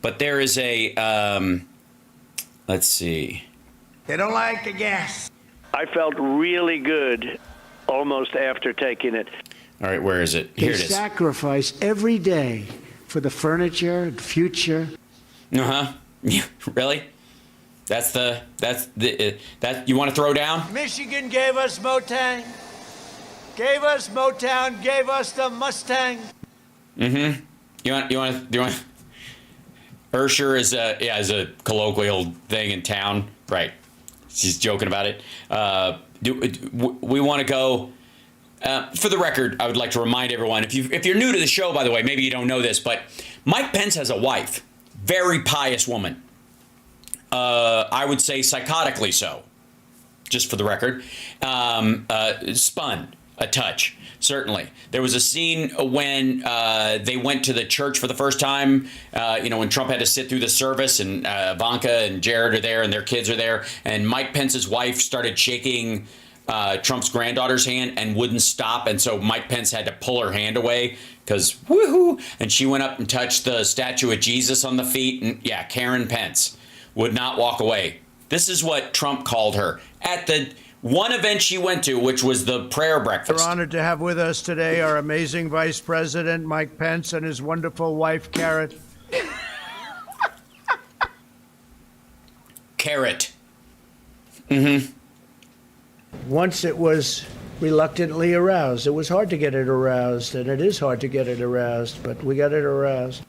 But there is a, let's see. They don't like the gas. I felt really good almost after taking it. All right, where is it? Here They it is. sacrifice every day for the furniture and future. Uh-huh. Yeah, really? That you want to throw down? Michigan gave us Motown, gave us Motown, gave us the Mustang. Mm-hmm. You want Usher is a colloquial thing in town, right? She's joking about it. We want to go. For the record, I would like to remind everyone, if you're new to the show, by the way, maybe you don't know this, but Mike Pence has a wife, very pious woman. I would say psychotically so, just for the record. Spun a touch, certainly. There was a scene when they went to the church for the first time, when Trump had to sit through the service, and Ivanka and Jared are there and their kids are there, and Mike Pence's wife started shaking Trump's granddaughter's hand and wouldn't stop, and so Mike Pence had to pull her hand away because woohoo, and she went up and touched the statue of Jesus on the feet, and yeah, Karen Pence would not walk away. This is what Trump called her at the one event she went to, which was the prayer breakfast. We're honored to have with us today our amazing Vice President Mike Pence and his wonderful wife, Carrot. Carrot. Mm-hmm. Once it was reluctantly aroused. It was hard to get it aroused, and it is hard to get it aroused, but we got it aroused.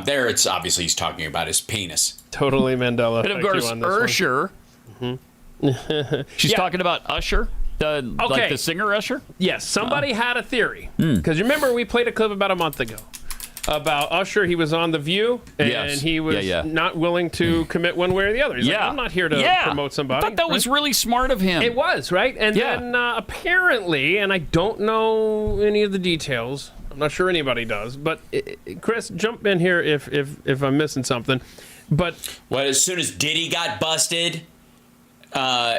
There, it's obviously he's talking about his penis. Totally Mandela. And of course, Usher. She's talking about Usher, like the singer Usher. Yes, somebody had a theory because you remember we played a clip about a month ago about Usher. He was on The View, and he was not willing to commit one way or the other. He's like, I'm not here to promote somebody. I thought that was really smart of him. It was, right? And then apparently, and I don't know any of the details. I'm not sure anybody does. But Chris, jump in here if I'm missing something. But as soon as Diddy got busted,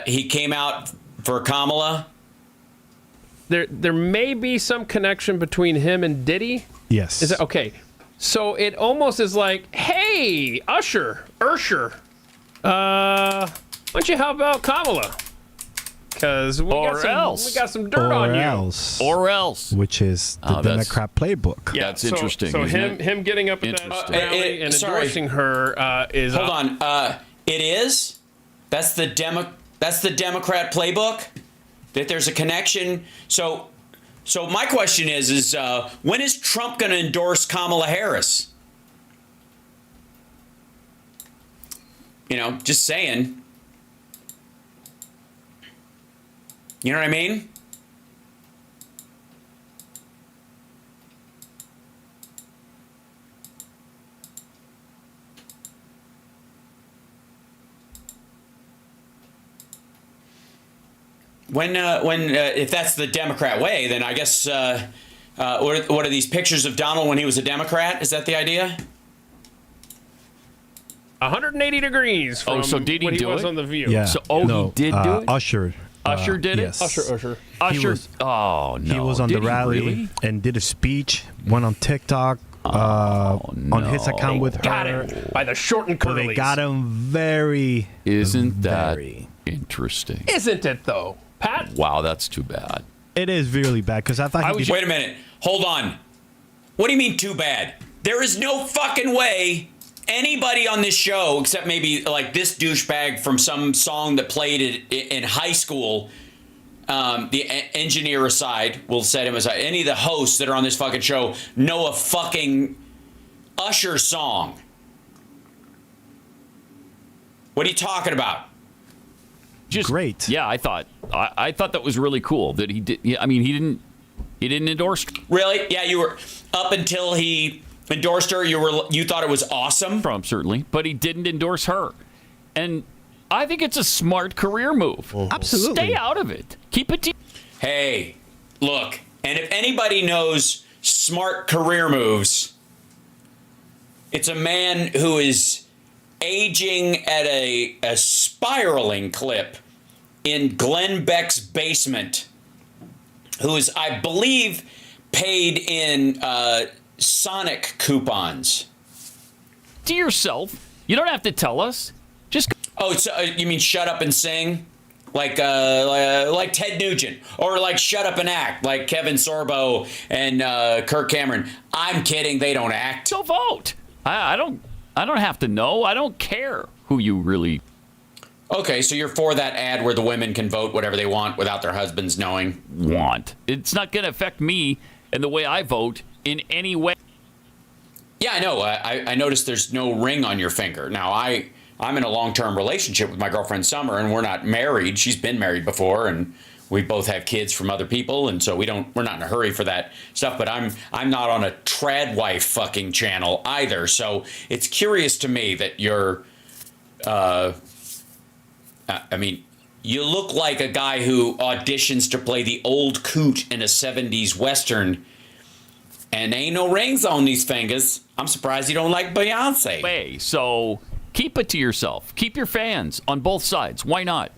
he came out for Kamala. There may be some connection between him and Diddy. Yes. Is it okay? So it almost is like, hey, Usher, why don't you help out Kamala? Because we got some dirt on you. Or else. Which is the Democrat playbook. Yeah, that's interesting. So him getting up at that rally and endorsing her is. Hold on. It is. That's the Democrat playbook. That there's a connection. So my question is when is Trump going to endorse Kamala Harris? Just saying. You know what I mean? When if that's the Democrat way, then I guess what are these pictures of Donald when he was a Democrat? Is that the idea? 180 degrees from so did he what he do was it? on The View. Yeah. So, he did do it? Usher. Usher did yes. it? Usher. Usher. Oh, no. He was on Did the he rally really? and did a speech, went on TikTok on his account with Got her. him by the short and So curlies. they got him very. Isn't that very. interesting? Isn't it, though? Pat? Wow, that's too bad. It is really bad because I thought he Wait a minute. Hold on. What do you mean too bad? There is no fucking way anybody on this show, except maybe like this douchebag from some song that played in high school, the engineer aside, we'll set him aside. Any of the hosts that are on this fucking show know a fucking Usher song. What are you talking about? Just great. Yeah, I thought that was really cool that he did. Yeah, I mean, he didn't endorse. Really? Yeah, you were up until he endorsed her. You thought it was awesome. Trump certainly, but he didn't endorse her, and I think it's a smart career move. Absolutely, stay out of it. Keep it to. Hey, look, and if anybody knows smart career moves, it's a man who is aging at a spiraling clip in Glenn Beck's basement, who is, I believe, paid in Sonic coupons. To yourself. You don't have to tell us. Just. Oh, so, you mean shut up and sing? Like Ted Nugent, or like shut up and act, like Kevin Sorbo and Kirk Cameron. I'm kidding, they don't act. So vote. I don't have to know. I don't care who you really. Okay, so you're for that ad where the women can vote whatever they want without their husbands knowing? It's not going to affect me and the way I vote in any way. Yeah, I know. I noticed there's no ring on your finger. Now, I'm in a long-term relationship with my girlfriend Summer, and we're not married. She's been married before, and we both have kids from other people, and so we're not in a hurry for that stuff. But I'm not on a trad wife fucking channel either. So it's curious to me that you're. I mean, you look like a guy who auditions to play the old coot in a 70s Western, and ain't no rings on these fingers. I'm surprised you don't like Beyonce. So keep it to yourself. Keep your fans on both sides. Why not?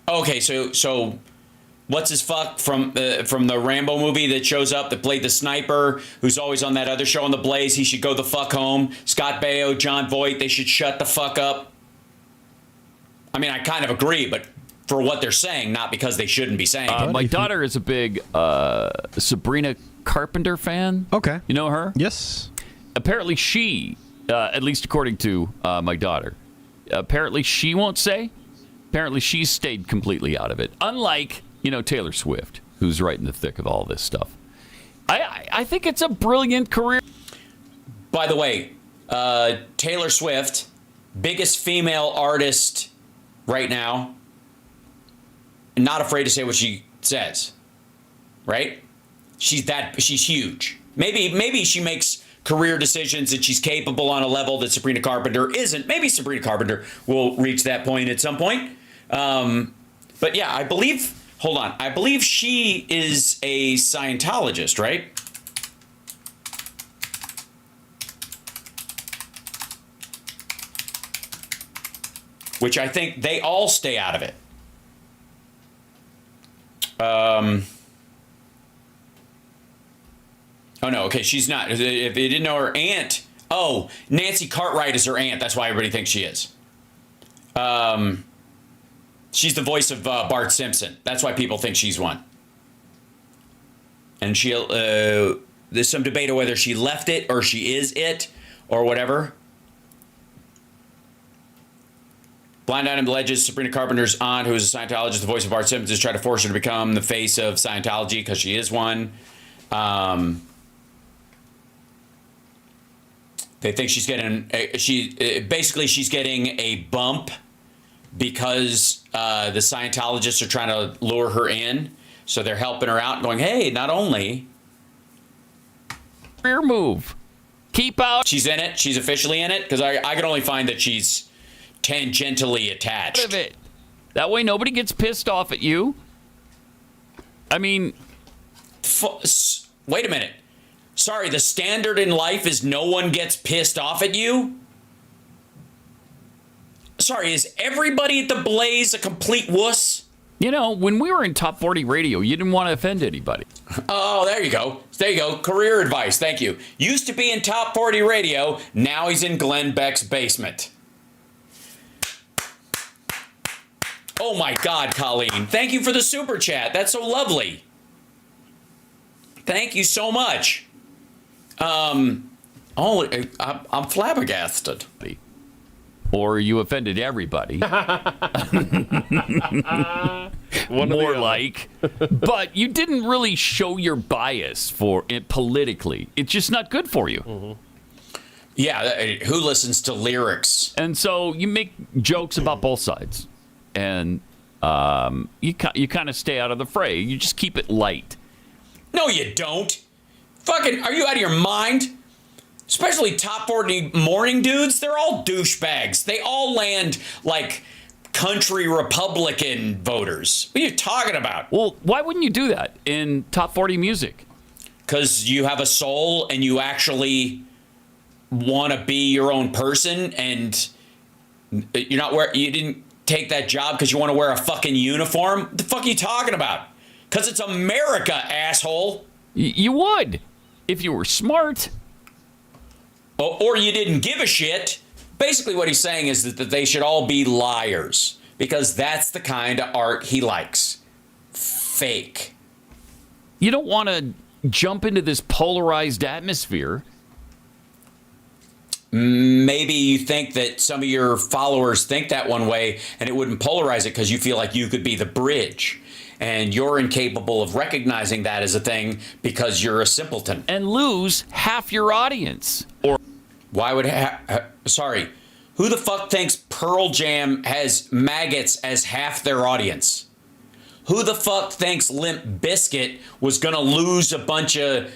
Okay, so what's his fuck from the Rambo movie that shows up that played the sniper, who's always on that other show on the Blaze? He should go the fuck home. Scott Baio, John Voight, they should shut the fuck up. I mean, I kind of agree, but for what they're saying, not because they shouldn't be saying it. My daughter is a big Sabrina Carpenter fan. Okay. You know her? Yes. Apparently she, at least according to my daughter, apparently she won't say. Apparently she's stayed completely out of it. Unlike, Taylor Swift, who's right in the thick of all this stuff. I think it's a brilliant career. By the way, Taylor Swift, biggest female artist right now, not afraid to say what she says, right? She's huge. Maybe she makes career decisions that she's capable on a level that Sabrina Carpenter isn't. Maybe Sabrina Carpenter will reach that point at some point. But yeah, I believe she is a Scientologist, right? Which I think they all stay out of it. Oh no, okay, she's not. If you didn't know her aunt, Nancy Cartwright is her aunt. That's why everybody thinks she is. She's the voice of Bart Simpson. That's why people think she's one. And there's some debate of whether she left it or she is it or whatever. Blind Item alleges Sabrina Carpenter's aunt, who is a Scientologist, the voice of Bart Simpson, has tried to force her to become the face of Scientology because she is one. They think she's getting she's getting a bump because the Scientologists are trying to lure her in, so they're helping her out, going, "Hey, not only career move, keep out." She's in it. She's officially in it because I can only find that she's tangentially attached. Of it. That way, nobody gets pissed off at you. I mean, wait a minute. Sorry, the standard in life is no one gets pissed off at you? Sorry, is everybody at the Blaze a complete wuss? You know, when we were in Top 40 Radio, you didn't want to offend anybody. Oh, there you go. There you go. Career advice. Thank you. Used to be in Top 40 Radio. Now he's in Glenn Beck's basement. Oh, my God, Colleen. Thank you for the super chat. That's so lovely. Thank you so much. I'm flabbergasted. Or you offended everybody. More like. But you didn't really show your bias for it politically. It's just not good for you. Mm-hmm. Yeah, who listens to lyrics? And so you make jokes about both sides. And you kind of stay out of the fray. You just keep it light. No, you don't. Fucking, are you out of your mind? Especially Top 40 morning dudes, they're all douchebags. They all land like country Republican voters. What are you talking about? Well, why wouldn't you do that in Top 40 music? Because you have a soul and you actually want to be your own person, and you didn't take that job because you want to wear a fucking uniform. What the fuck are you talking about? Because it's America, asshole. You would if you were smart. Or you didn't give a shit. Basically what he's saying is that they should all be liars, because that's the kind of art he likes. Fake. You don't want to jump into this polarized atmosphere. Maybe you think that some of your followers think that one way, and it wouldn't polarize it because you feel like you could be the bridge. And you're incapable of recognizing that as a thing because you're a simpleton. And lose half your audience. Or why would... sorry. Who the fuck thinks Pearl Jam has maggots as half their audience? Who the fuck thinks Limp Bizkit was going to lose a bunch of,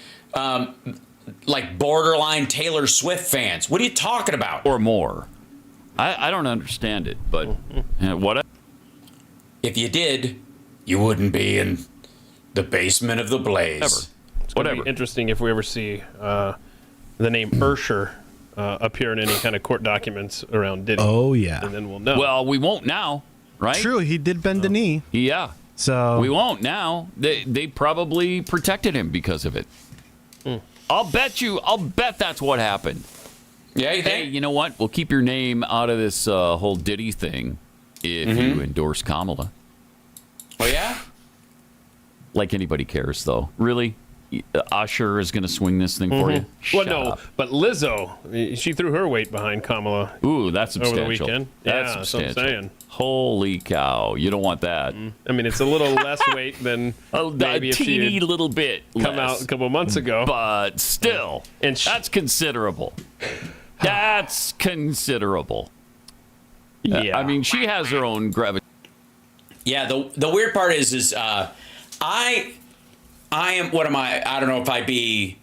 like, borderline Taylor Swift fans? What are you talking about? Or more. I don't understand it, but what? If you did... you wouldn't be in the basement of the Blaze. It's going to be interesting if we ever see the name Usher appear in any kind of court documents around Diddy. Oh, yeah. And then we'll know. Well, we won't now, right? True, he did bend the knee. Yeah. So we won't now. They probably protected him because of it. I'll bet that's what happened. Yeah, you think? Hey, you know what? We'll keep your name out of this whole Diddy thing if you endorse Kamala. Oh, yeah? Like anybody cares, though. Really? Usher is going to swing this thing for you? Well, no, but Lizzo, she threw her weight behind Kamala. Ooh, that's substantial. Over the weekend. That's substantial. That's what I'm saying. Holy cow. You don't want that. I mean, it's a little less weight than maybe a teeny little bit come out a couple of months ago. But still, that's considerable. That's considerable. Yeah. I mean, she has her own gravity. Yeah, the weird part is I am, what am I don't know if I'd be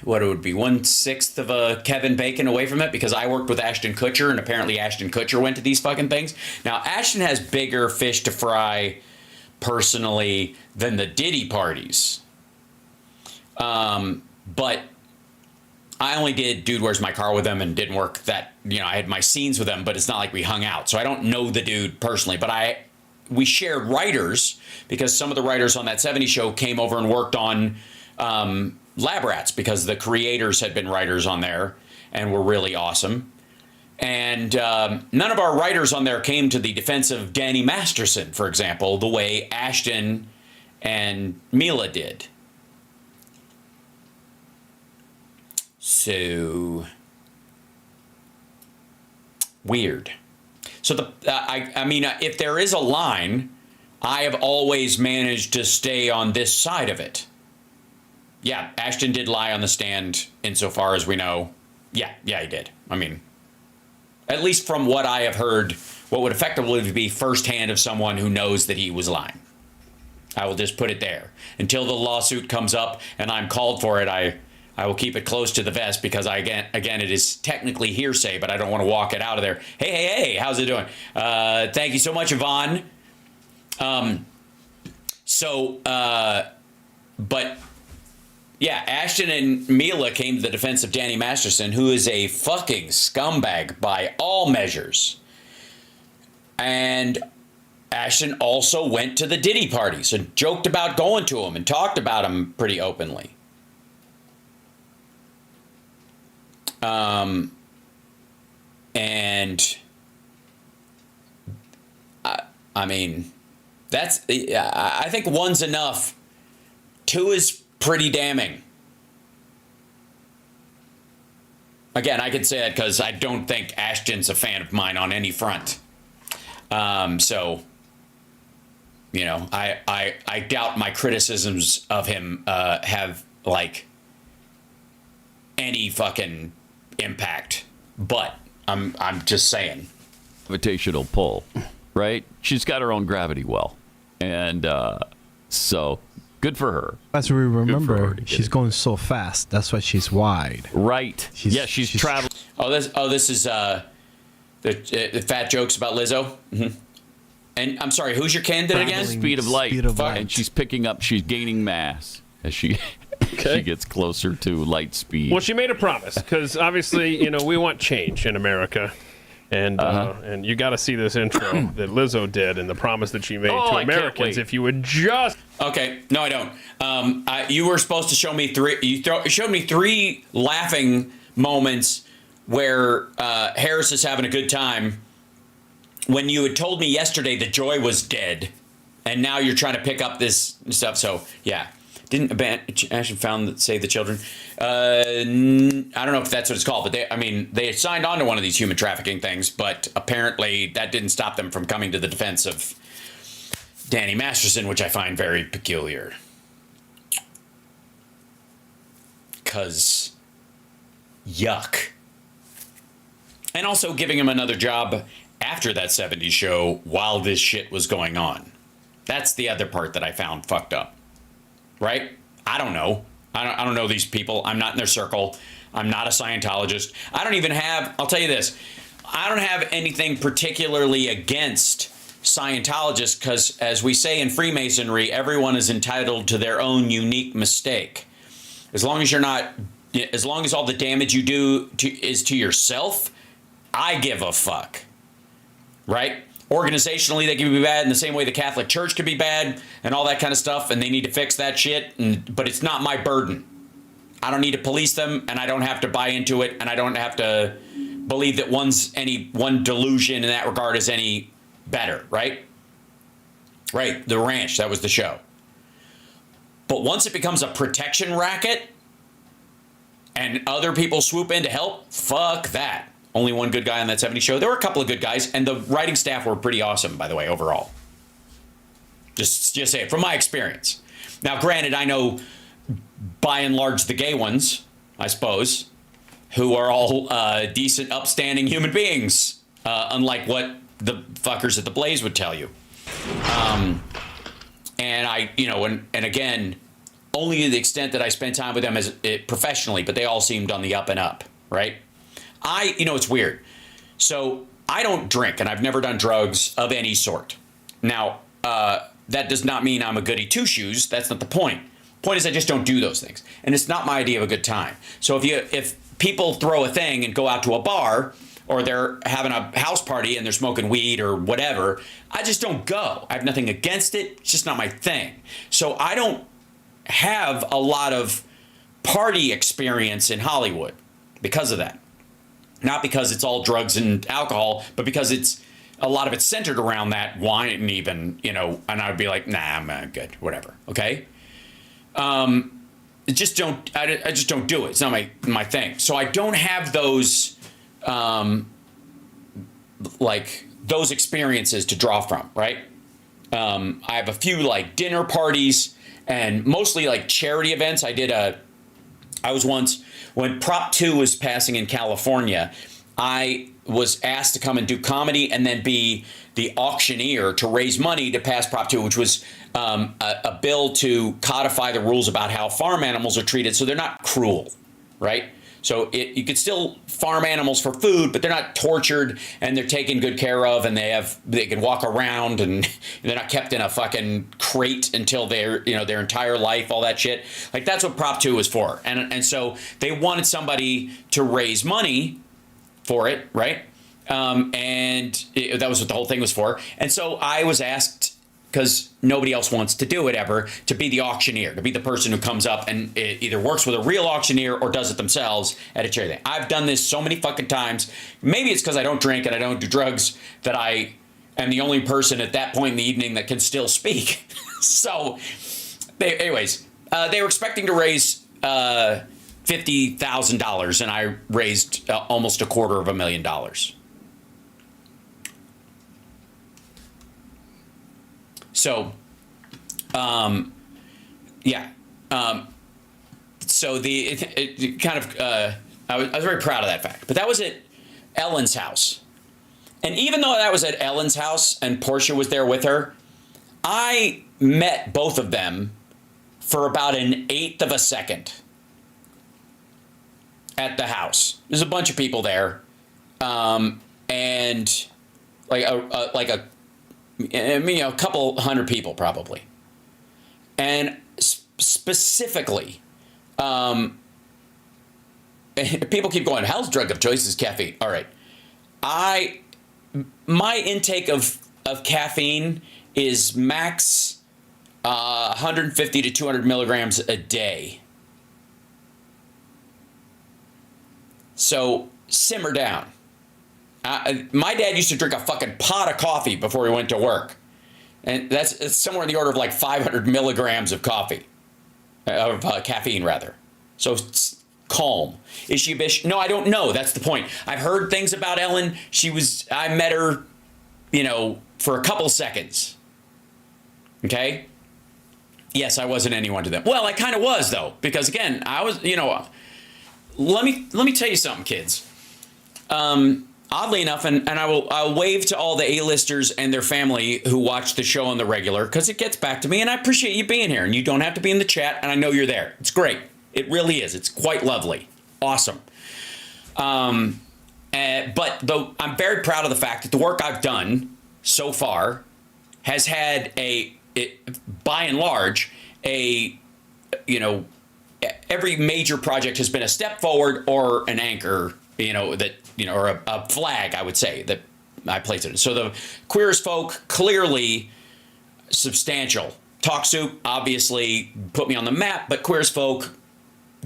what it would be 1/6 of a Kevin Bacon away from it, because I worked with Ashton Kutcher, and apparently Ashton Kutcher went to these fucking things. Now, Ashton has bigger fish to fry personally than the Diddy parties. But I only did Dude, Where's My Car with them, and didn't work that, I had my scenes with them, but it's not like we hung out. So I don't know the dude personally, but we shared writers, because some of the writers on that 70s show came over and worked on Lab Rats, because the creators had been writers on there and were really awesome. And none of our writers on there came to the defense of Danny Masterson, for example, the way Ashton and Mila did. So weird. So I mean, if there is a line, I have always managed to stay on this side of it. Yeah, Ashton did lie on the stand insofar as we know. Yeah, he did. I mean, at least from what I have heard, what would effectively be firsthand of someone who knows that he was lying. I will just put it there. Until the lawsuit comes up and I'm called for it, I will keep it close to the vest, because again, it is technically hearsay, but I don't want to walk it out of there. Hey, how's it doing? Thank you so much, Yvonne. So, but yeah, Ashton and Mila came to the defense of Danny Masterson, who is a fucking scumbag by all measures. And Ashton also went to the Diddy parties and joked about going to him and talked about him pretty openly. And I mean, I think one's enough. Two is pretty damning. Again, I can say that because I don't think Ashton's a fan of mine on any front. So, you know, I doubt my criticisms of him have like any fucking impact. But I'm just saying. Gravitational pull, right? She's got her own gravity well, and so good for her. As we remember, she's going so fast. That's why she's wide. Right. She's traveling. This is the fat jokes about Lizzo. Mm-hmm. And I'm sorry, who's your candidate again? Speed of light. Light. And she's gaining mass as she she gets closer to light speed. Well, she made a promise because obviously, you know, we want change in America. And you got to see this intro that Lizzo did and the promise that she made to Americans. If you would just okay, no, I don't. You were supposed to show me three. You showed me three laughing moments where Harris is having a good time. When you had told me yesterday that Joy was dead, and now you're trying to pick up this stuff. So yeah, didn't Ashton found that Save the Children? I don't know if that's what it's called, but they signed on to one of these human trafficking things, but apparently that didn't stop them from coming to the defense of Danny Masterson, which I find very peculiar. Because yuck. And also giving him another job after that 70s show while this shit was going on. That's the other part that I found fucked up. Right? I don't know. I don't know these people. I'm not in their circle. I'm not a Scientologist. I'll tell you this. I don't have anything particularly against Scientologists because, as we say in Freemasonry, everyone is entitled to their own unique mistake. As long as all the damage you do is to yourself, I give a fuck. Right? Organizationally, they can be bad in the same way the Catholic Church can be bad and all that kind of stuff, and they need to fix that shit, but it's not my burden. I don't need to police them, and I don't have to buy into it, and I don't have to believe that one delusion in that regard is any better, right? Right, The Ranch, that was the show. But once it becomes a protection racket and other people swoop in to help, fuck that. Only one good guy on that 70s show. There were a couple of good guys, and the writing staff were pretty awesome, by the way, overall. Just say it from my experience. Now, granted, I know by and large the gay ones, I suppose, who are all decent, upstanding human beings, unlike what the fuckers at the Blaze would tell you. And again, only to the extent that I spent time with them professionally, but they all seemed on the up and up, right? It's weird. So I don't drink, and I've never done drugs of any sort. Now, that does not mean I'm a goody two-shoes. That's not the point. Point is, I just don't do those things, and it's not my idea of a good time. So if people throw a thing and go out to a bar, or they're having a house party and they're smoking weed or whatever, I just don't go. I have nothing against it. It's just not my thing. So I don't have a lot of party experience in Hollywood because of that. Not because it's all drugs and alcohol, but because a lot of it's centered around that wine and even, and I'd be like, nah, I'm good, whatever. Okay. I just don't do it. It's not my thing. So I don't have those, those experiences to draw from. Right. I have a few dinner parties and mostly charity events. I was once, when Prop 2 was passing in California, I was asked to come and do comedy and then be the auctioneer to raise money to pass Prop 2, which was a bill to codify the rules about how farm animals are treated so they're not cruel, right? So you could still farm animals for food, but they're not tortured and they're taken good care of, and they can walk around and they're not kept in a fucking crate until their entire life, all that shit. Like that's what Prop 2 was for. And so they wanted somebody to raise money for it, right? That was what the whole thing was for. And so I was asked, because nobody else wants to do it ever, to be the auctioneer, to be the person who comes up and either works with a real auctioneer or does it themselves at a charity thing. I've done this so many fucking times. Maybe it's because I don't drink and I don't do drugs that I am the only person at that point in the evening that can still speak. So, they were expecting to raise $50,000, and I raised almost $250,000. So, so it kind of, I was very proud of that fact. But that was at Ellen's house. And even though that was at Ellen's house and Portia was there with her, I met both of them for about an eighth of a second at the house. There's a bunch of people there, and a couple hundred people probably. And specifically, people keep going, Hal's drug of choice is caffeine. All right. My intake of caffeine is max 150 to 200 milligrams a day. So simmer down. My dad used to drink a fucking pot of coffee before he went to work. And it's somewhere in the order of like 500 milligrams of caffeine rather. So it's calm. Is she a bitch? No, I don't know. That's the point. I've heard things about Ellen. I met her, for a couple seconds. Okay? Yes, I wasn't anyone to them. Well, I kind of was though, because again, I was, let me tell you something, kids. Oddly enough, and I'll wave to all the A-listers and their family who watch the show on the regular, because it gets back to me, and I appreciate you being here, and you don't have to be in the chat, and I know you're there. It's great. It really is. It's quite lovely. Awesome. But though I'm very proud of the fact that the work I've done so far has had by and large, every major project has been a step forward or an anchor, or a flag, I would say, that I place it in. So the Queer as Folk, clearly substantial. Talk Soup obviously put me on the map, but Queer as Folk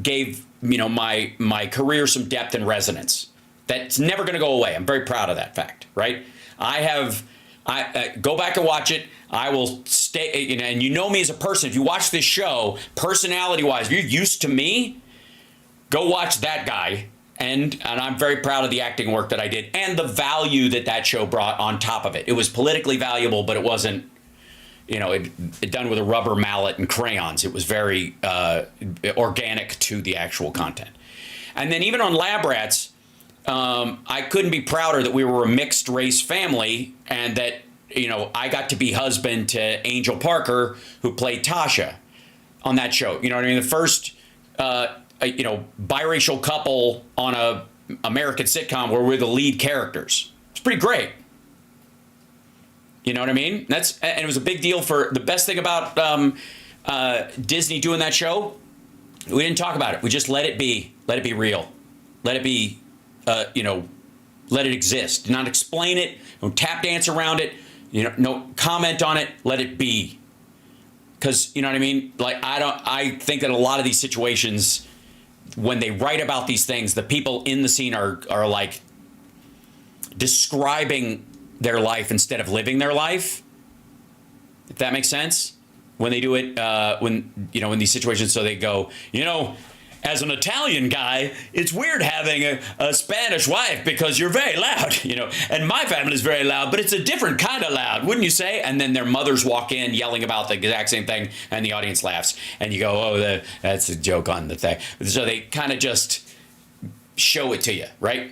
gave, my career some depth and resonance. That's never going to go away. I'm very proud of that fact, right? I go back and watch it. I will stay, and you know me as a person. If you watch this show, personality-wise, if you're used to me, go watch that guy. And I'm very proud of the acting work that I did and the value that show brought on top of it. It was politically valuable, but it wasn't, it done with a rubber mallet and crayons. It was very organic to the actual content. And then even on Lab Rats, I couldn't be prouder that we were a mixed race family and that, I got to be husband to Angel Parker, who played Tasha on that show. You know what I mean? The first, biracial couple on a American sitcom where we're the lead characters. It's pretty great. You know what I mean? And it was a big deal. For the best thing about Disney doing that show, we didn't talk about it. We just let it be. Let it be real. Let it be, let it exist. Do not explain it. Don't tap dance around it. No comment on it. Let it be. Because, you know what I mean? Like, I think that a lot of these situations, when they write about these things, the people in the scene are like describing their life instead of living their life. If that makes sense. When they do it, in these situations, so they go, as an Italian guy, it's weird having a Spanish wife because you're very loud, and my family is very loud, but it's a different kind of loud, wouldn't you say? And then their mothers walk in yelling about the exact same thing, and the audience laughs, and you go, oh, that's a joke on the thing. So they kind of just show it to you, right?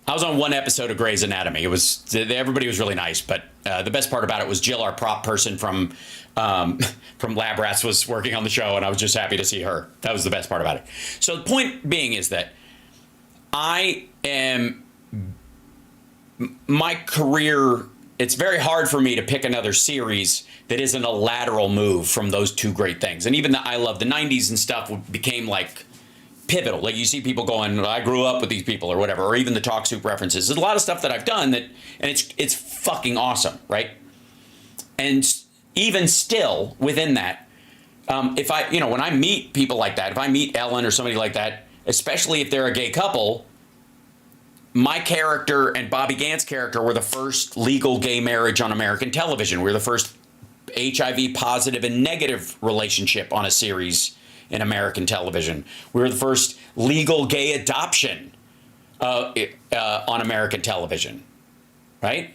I was on one episode of Grey's Anatomy. Everybody was really nice, but The best part about it was Jill, our prop person from Lab Rats, was working on the show, and I was just happy to see her. That was the best part about it. So the point being is that my career, it's very hard for me to pick another series that isn't a lateral move from those two great things. And even the I Love the 90s and stuff became like pivotal. Like you see people going, I grew up with these people or whatever, or even the Talk Soup references. There's a lot of stuff that I've done and it's fucking awesome, right? And even still within that, if I, when I meet people like that, if I meet Ellen or somebody like that, especially if they're a gay couple, my character and Bobby Gant's character were the first legal gay marriage on American television. We were the first HIV positive and negative relationship on a series in American television. We were the first legal gay adoption on American television, right?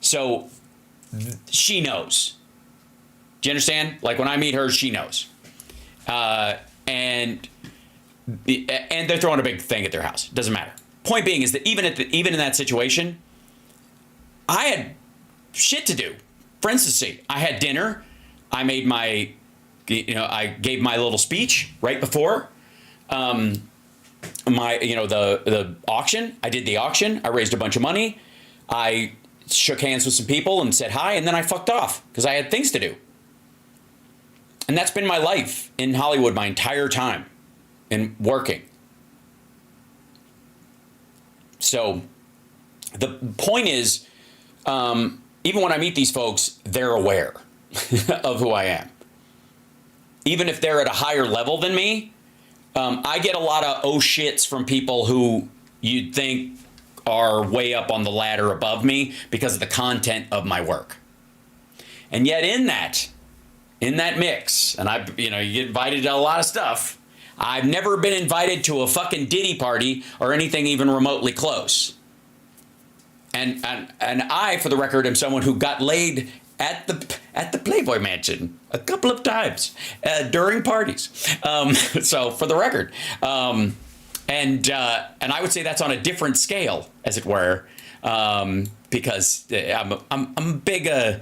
So she knows. Do you understand? Like when I meet her, she knows. And they're throwing a big thing at their house. Doesn't matter. Point being is that even in that situation, I had shit to do. For instance, I had dinner. I made my, I gave my little speech right before the auction. I did the auction. I raised a bunch of money. I shook hands with some people and said hi, and then I fucked off because I had things to do. And that's been my life in Hollywood my entire time in working. So the point is, even when I meet these folks, they're aware of who I am. Even if they're at a higher level than me, I get a lot of oh shits from people who you'd think are way up on the ladder above me because of the content of my work. And yet in that mix, and you get invited to a lot of stuff, I've never been invited to a fucking Diddy party or anything even remotely close. And I, for the record, am someone who got laid at the Playboy Mansion a couple of times during parties. So for the record, and I would say that's on a different scale, as it were, because I'm a big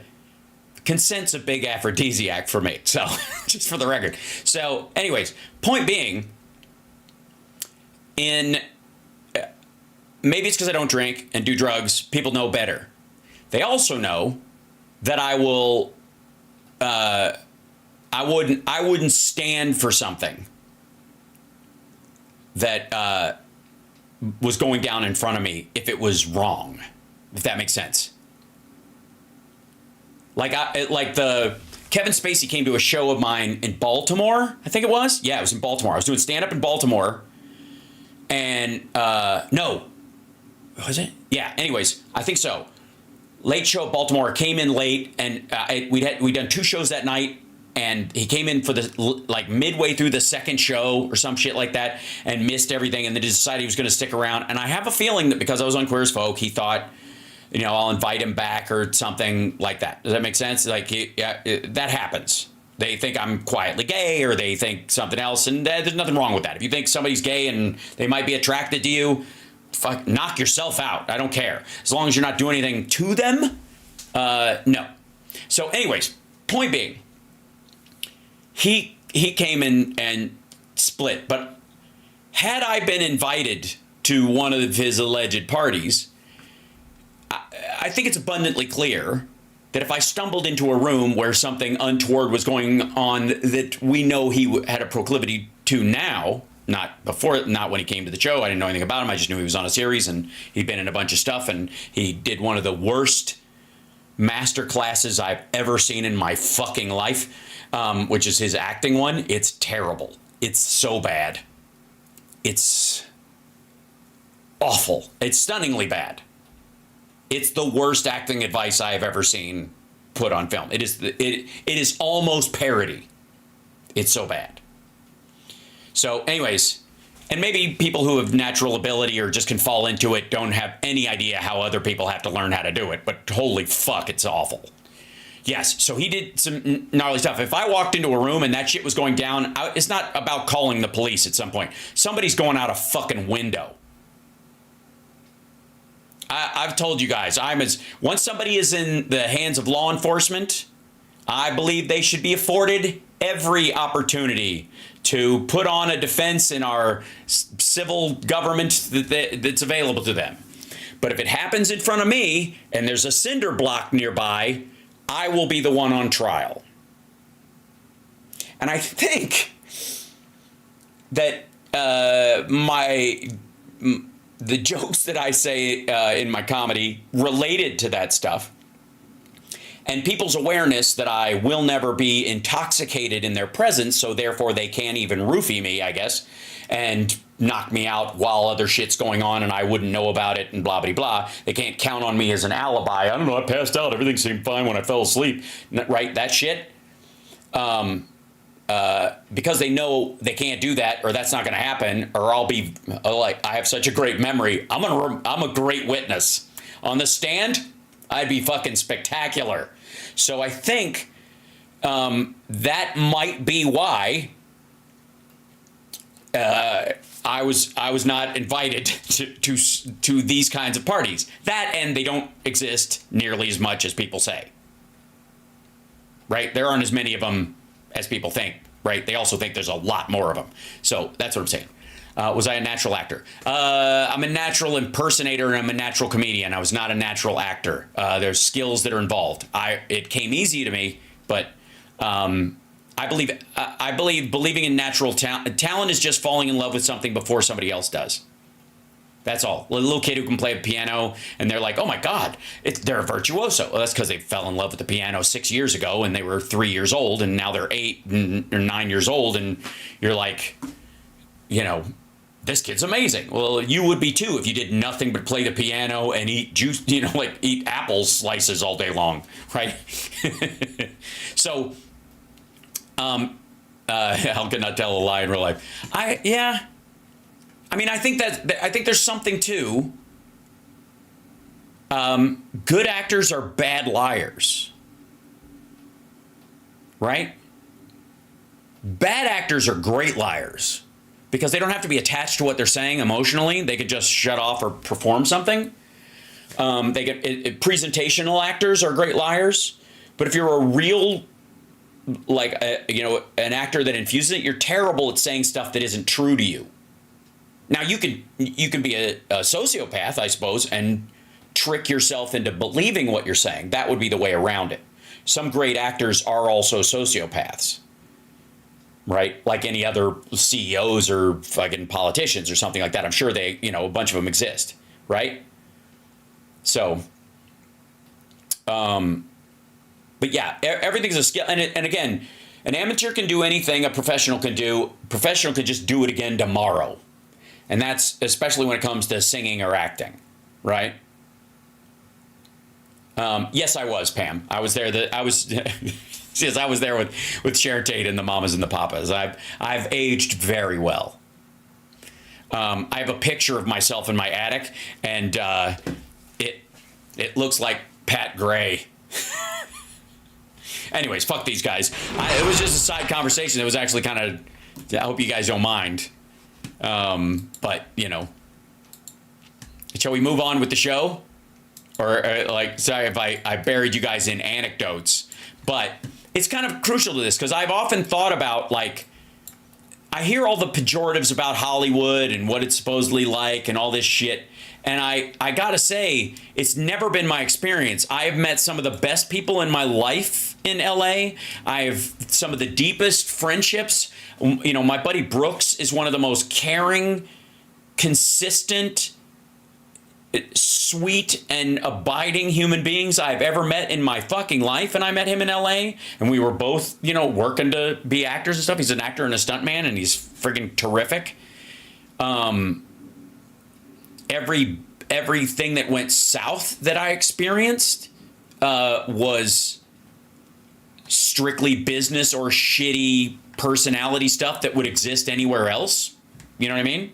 consent's a big aphrodisiac for me. So just for the record. So anyways, point being, maybe it's because I don't drink and do drugs. People know better. They also know that I will. I wouldn't stand for something that was going down in front of me if it was wrong. If that makes sense. Like the Kevin Spacey came to a show of mine in Baltimore. I think it was. Yeah, it was in Baltimore. I was doing stand up in Baltimore, and no, was it? Yeah. Anyways, I think so. Late show at Baltimore. Came in late, and we'd done 2 shows that night, and he came in for the midway through the second show or some shit like that, and missed everything, and then decided he was going to stick around. And I have a feeling that because I was on Queer as Folk, he thought, I'll invite him back or something like that. Does that make sense? That happens. They think I'm quietly gay, or they think something else, and there's nothing wrong with that. If you think somebody's gay and they might be attracted to you, knock yourself out. I don't care. As long as you're not doing anything to them, no. So anyways, point being, he came in and split. But had I been invited to one of his alleged parties, I think it's abundantly clear that if I stumbled into a room where something untoward was going on that we know he had a proclivity to now, not when he came to the show, I didn't know anything about him. I just knew he was on a series and he'd been in a bunch of stuff, and he did one of the worst master classes I've ever seen in my fucking life, which is his acting one. It's terrible. It's so bad. It's awful. It's stunningly bad. It's the worst acting advice I have ever seen put on film. It is almost parody. It's so bad. So anyways, and maybe people who have natural ability or just can fall into it don't have any idea how other people have to learn how to do it. But holy fuck, it's awful. Yes, so he did some gnarly stuff. If I walked into a room and that shit was going down, it's not about calling the police at some point. Somebody's going out a fucking window. I've told you guys, once somebody is in the hands of law enforcement, I believe they should be afforded every opportunity to put on a defense in our civil government that's available to them. But if it happens in front of me and there's a cinder block nearby, I will be the one on trial. And I think that the jokes that I say in my comedy related to that stuff, and people's awareness that I will never be intoxicated in their presence, so therefore they can't even roofie me, I guess, and knock me out while other shit's going on and I wouldn't know about it and blah, blah, blah. They can't count on me as an alibi. I don't know, I passed out. Everything seemed fine when I fell asleep. Right? That shit. Because they know they can't do that, or that's not going to happen, or I'll be like, I have such a great memory. I'm a great witness. On the stand, I'd be fucking spectacular. So I think that might be why I was not invited to these kinds of parties. That, and they don't exist nearly as much as people say. Right? There aren't as many of them as people think, right? They also think there's a lot more of them. So that's what I'm saying. Was I a natural actor? I'm a natural impersonator and I'm a natural comedian. I was not a natural actor. There's skills that are involved. It came easy to me, but I believe believing in natural talent. Talent is just falling in love with something before somebody else does. That's all. A little kid who can play the piano, and they're like, oh my God, they're a virtuoso. Well, that's because they fell in love with the piano 6 years ago, and they were 3 years old, and now they're 8 or 9 years old, and you're like, this kid's amazing. Well, you would be too if you did nothing but play the piano and eat juice, eat apple slices all day long, right? So, how can I tell a lie in real life? I think there's something to good actors are bad liars, right? Bad actors are great liars because they don't have to be attached to what they're saying emotionally. They could just shut off or perform something. Presentational actors are great liars, but if you're a real an actor that infuses it, you're terrible at saying stuff that isn't true to you. Now, you can be a sociopath, I suppose, and trick yourself into believing what you're saying. That would be the way around it. Some great actors are also sociopaths, right? Like any other CEOs or fucking politicians or something like that. I'm sure a bunch of them exist, right? So, but yeah, everything's a skill. And again, an amateur can do anything a professional can do. A professional can just do it again tomorrow. And that's especially when it comes to singing or acting, right? Yes, I was, Pam. I was there. Yes, I was there with Sharon Tate and the Mamas and the Papas. I've aged very well. I have a picture of myself in my attic, and it looks like Pat Gray. Anyways, fuck these guys. It was just a side conversation. It was actually kind of. I hope you guys don't mind. But shall we move on with the show? Or sorry if I buried you guys in anecdotes, but it's kind of crucial to this because I've often thought about I hear all the pejoratives about Hollywood and what it's supposedly like and all this shit. And I gotta say, it's never been my experience. I have met some of the best people in my life in LA. I have some of the deepest friendships. My buddy Brooks is one of the most caring, consistent, sweet, and abiding human beings I've ever met in my fucking life. And I met him in LA, and we were both, working to be actors and stuff. He's an actor and a stuntman, and he's friggin' terrific. Everything that went south that I experienced was strictly business or shitty personality stuff that would exist anywhere else. You know what I mean?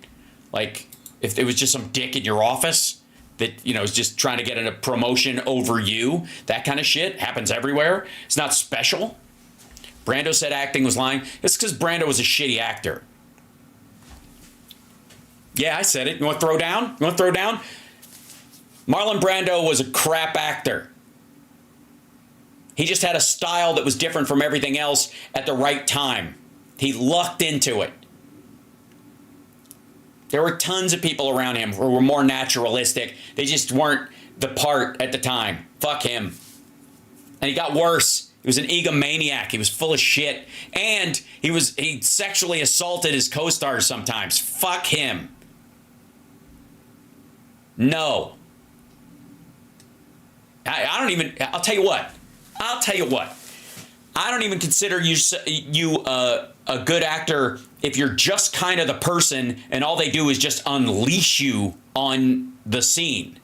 Like if it was just some dick in your office that, is just trying to get a promotion over you, that kind of shit happens everywhere. It's not special. Brando said acting was lying. It's because Brando was a shitty actor. Yeah, I said it. You want to throw down? Marlon Brando was a crap actor. He just had a style that was different from everything else at the right time. He lucked into it. There were tons of people around him who were more naturalistic. They just weren't the part at the time. Fuck him. And he got worse. He was an egomaniac. He was full of shit. And he sexually assaulted his co-stars sometimes. Fuck him. No. I'll tell you what. I don't even consider you a good actor if you're just kind of the person and all they do is just unleash you on the scene.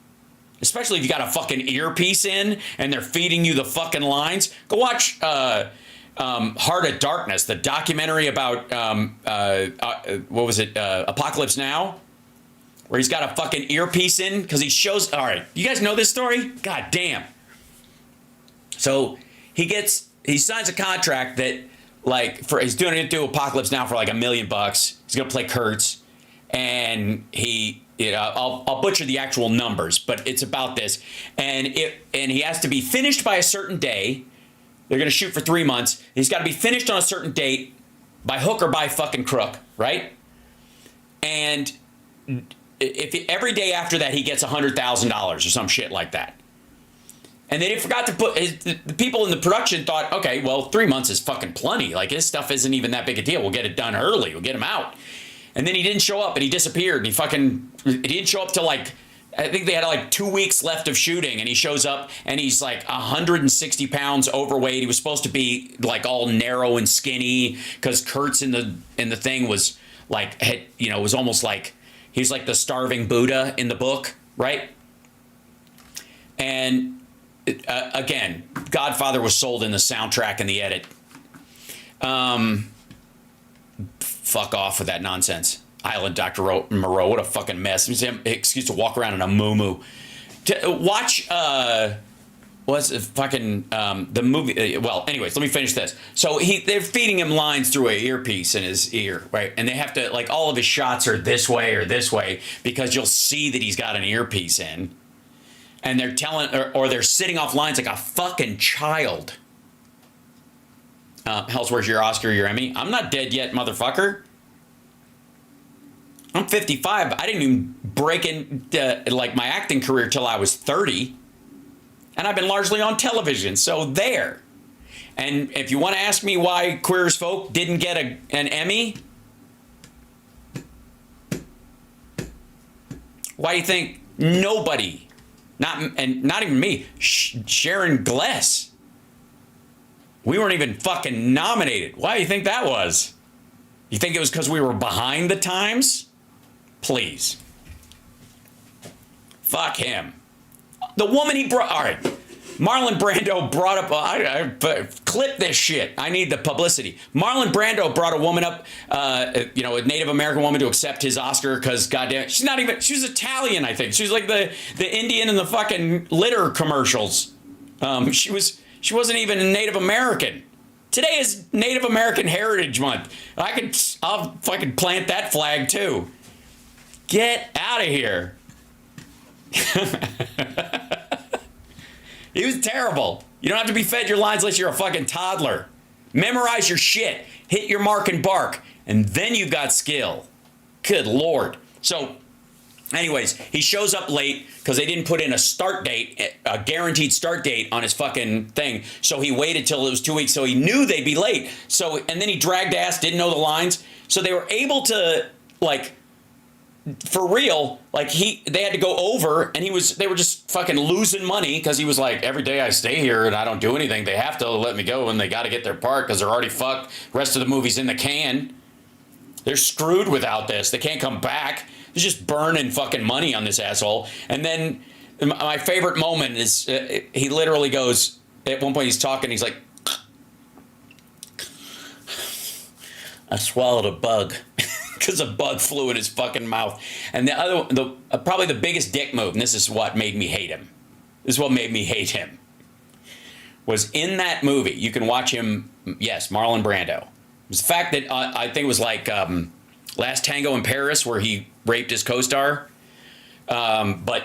Especially if you got a fucking earpiece in and they're feeding you the fucking lines. Go watch Heart of Darkness, the documentary about, what was it, Apocalypse Now? Where he's got a fucking earpiece in because he shows... All right, you guys know this story? God damn. So he signs a contract that, like, he's doing it through Apocalypse Now for like $1 million. He's going to play Kurtz. And I'll butcher the actual numbers, but it's about this. And he has to be finished by a certain day. They're going to shoot for 3 months. He's got to be finished on a certain date by hook or by fucking crook, right? And every day after that, he gets $100,000 or some shit like that. And they forgot to put the people in the production thought, okay, well, 3 months is fucking plenty. Like, his stuff isn't even that big a deal. We'll get it done early. We'll get him out. And then he didn't show up and he disappeared. He didn't show up till like, I think they had like 2 weeks left of shooting, and he shows up and he's like 160 pounds overweight. He was supposed to be like all narrow and skinny because Kurtz in the thing was like, it was almost like he's like the starving Buddha in the book, right? And again, Godfather was sold in the soundtrack and the edit. Fuck off with that nonsense. Island Dr. Moreau, what a fucking mess. Excuse to walk around in a muumuu. Watch, what's fucking, the movie, well, anyways, let me finish this. So they're feeding him lines through an earpiece in his ear, right? And they have to, like, all of his shots are this way because you'll see that he's got an earpiece in. And they're telling, or they're sitting off lines like a fucking child. Hells, where's your Oscar, your Emmy? I'm not dead yet, motherfucker. I'm 55. I didn't even break into like my acting career till I was 30. And I've been largely on television, so there. And if you want to ask me why Queer as Folk didn't get an Emmy, why do you think nobody, not even me, Sharon Gless, we weren't even fucking nominated. Why do you think that was? You think it was because we were behind the times? Please. Fuck him. The woman he brought... All right. Marlon Brando brought up... clip this shit. I need the publicity. Marlon Brando brought a woman up, a Native American woman to accept his Oscar because, goddamn... She's not even... She was Italian, I think. She was like the Indian in the fucking litter commercials. She wasn't even a Native American. Today is Native American Heritage Month. I'll fucking plant that flag too. Get out of here. He was terrible. You don't have to be fed your lines unless you're a fucking toddler. Memorize your shit. Hit your mark and bark. And then you've got skill. Good Lord. So, anyways, he shows up late because they didn't put in a guaranteed start date on his fucking thing. So he waited till it was 2 weeks, so he knew they'd be late. So, and then he dragged ass, didn't know the lines. So they were able to, like, for real, like they had to go over, and they were just fucking losing money because he was like, every day I stay here and I don't do anything, they have to let me go and they got to get their part because they're already fucked. Rest of the movie's in the can. They're screwed without this. They can't come back. He's just burning fucking money on this asshole. And then my favorite moment is he literally goes, at one point he's talking, he's like, I swallowed a bug because a bug flew in his fucking mouth. And probably the biggest dick move, and this is what made me hate him. This is what made me hate him. Was in that movie, you can watch him, yes, Marlon Brando. It was the fact that I think it was like Last Tango in Paris where he raped his co-star. But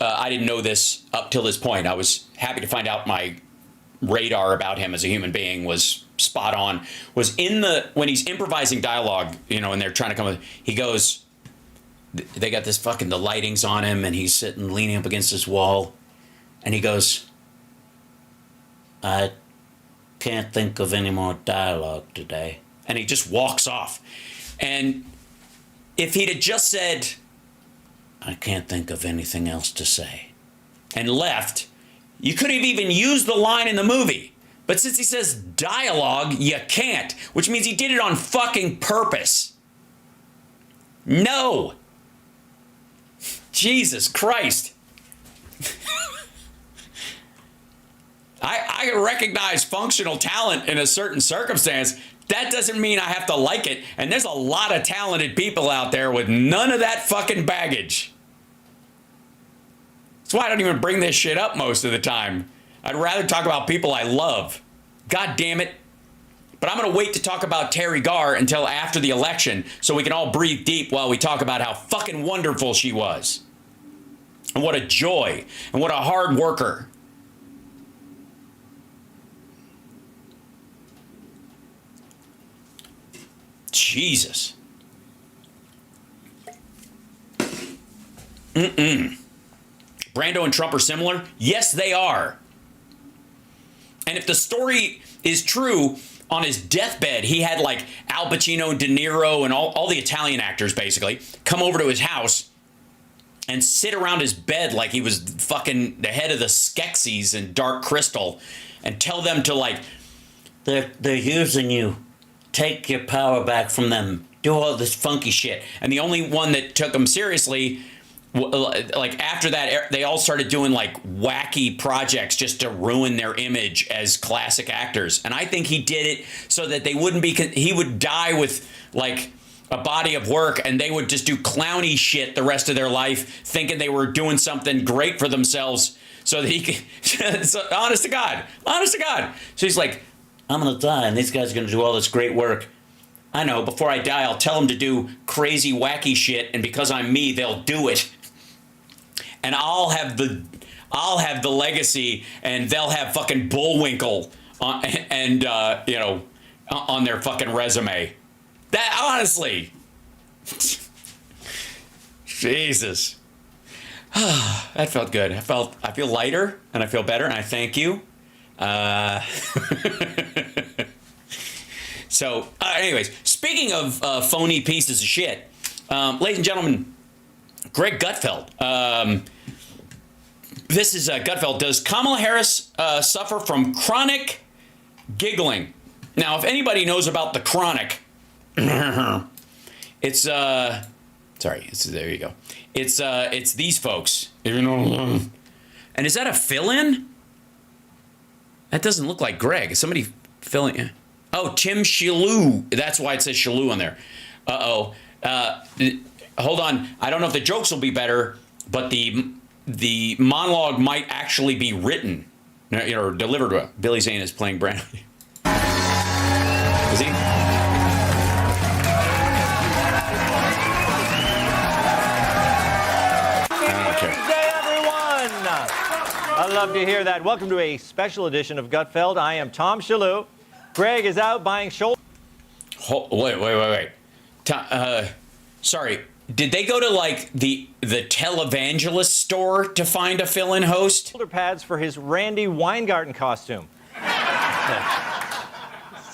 I didn't know this up till this point. I was happy to find out my radar about him as a human being was spot on. Was when he's improvising dialogue, and they're trying to come with, he goes, they got this fucking, the lighting's on him, and he's sitting leaning up against this wall, and he goes, I can't think of any more dialogue today. And he just walks off. And if he'd have just said, I can't think of anything else to say, and left, you could have even used the line in the movie. But since he says dialogue, you can't, which means he did it on fucking purpose. No. Jesus Christ. I recognize functional talent in a certain circumstance. That doesn't mean I have to like it. And there's a lot of talented people out there with none of that fucking baggage. That's why I don't even bring this shit up most of the time. I'd rather talk about people I love. God damn it. But I'm going to wait to talk about Terry Garr until after the election so we can all breathe deep while we talk about how fucking wonderful she was. And what a joy. And what a hard worker. Jesus. Brando and Trump are similar? Yes, they are. And if the story is true, on his deathbed, he had like Al Pacino and De Niro and all the Italian actors basically come over to his house and sit around his bed like he was fucking the head of the Skeksis and Dark Crystal and tell them to like, they're using you. Take your power back from them. Do all this funky shit. And the only one that took him seriously, like after that, they all started doing like wacky projects just to ruin their image as classic actors. And I think he did it so that they wouldn't be, he would die with like a body of work and they would just do clowny shit the rest of their life, thinking they were doing something great for themselves so that he could, so, honest to God. So he's like, I'm going to die, and these guys are going to do all this great work. I know, before I die, I'll tell them to do crazy, wacky shit, and because I'm me, they'll do it. And I'll have the legacy, and they'll have fucking Bullwinkle on their fucking resume. That, honestly. Jesus. That felt good. I feel lighter, and I feel better, and I thank you. So, anyways, speaking of phony pieces of shit, ladies and gentlemen, Greg Gutfeld. This is Gutfeld. Does Kamala Harris suffer from chronic giggling? Now, if anybody knows about the chronic, it's there you go. It's these folks. And is that a fill-in? That doesn't look like Greg. Is somebody filling in? Oh, Tim Shalhoub. That's why it says Shalhoub on there. Hold on. I don't know if the jokes will be better, but the monologue might actually be written or delivered. Billy Zane is playing Brandon. Is he? I love to hear that. Welcome to a special edition of Gutfeld. I am Tom Shalhoub. Greg is out buying shoulder. Wait. Sorry. Did they go to like the televangelist store to find a fill-in host? Shoulder pads for his Randy Weingarten costume.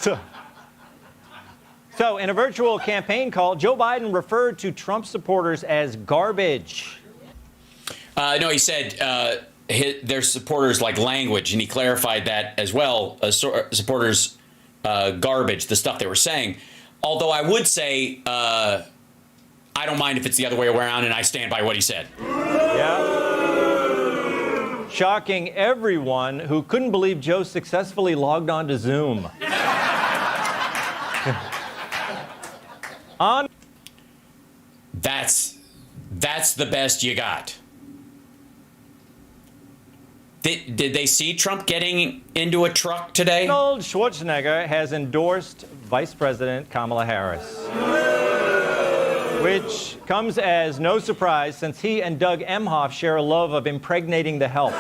So in a virtual campaign call, Joe Biden referred to Trump supporters as garbage. No, he said their supporters like language, and he clarified that as well. Supporters garbage, the stuff they were saying. Although I would say I don't mind if it's the other way around, and I stand by what he said. Yeah. Shocking everyone who couldn't believe Joe successfully logged on to Zoom. That's the best you got. Did they see Trump getting into a truck today? Arnold Schwarzenegger has endorsed Vice President Kamala Harris. which comes as no surprise since he and Doug Emhoff share a love of impregnating the help.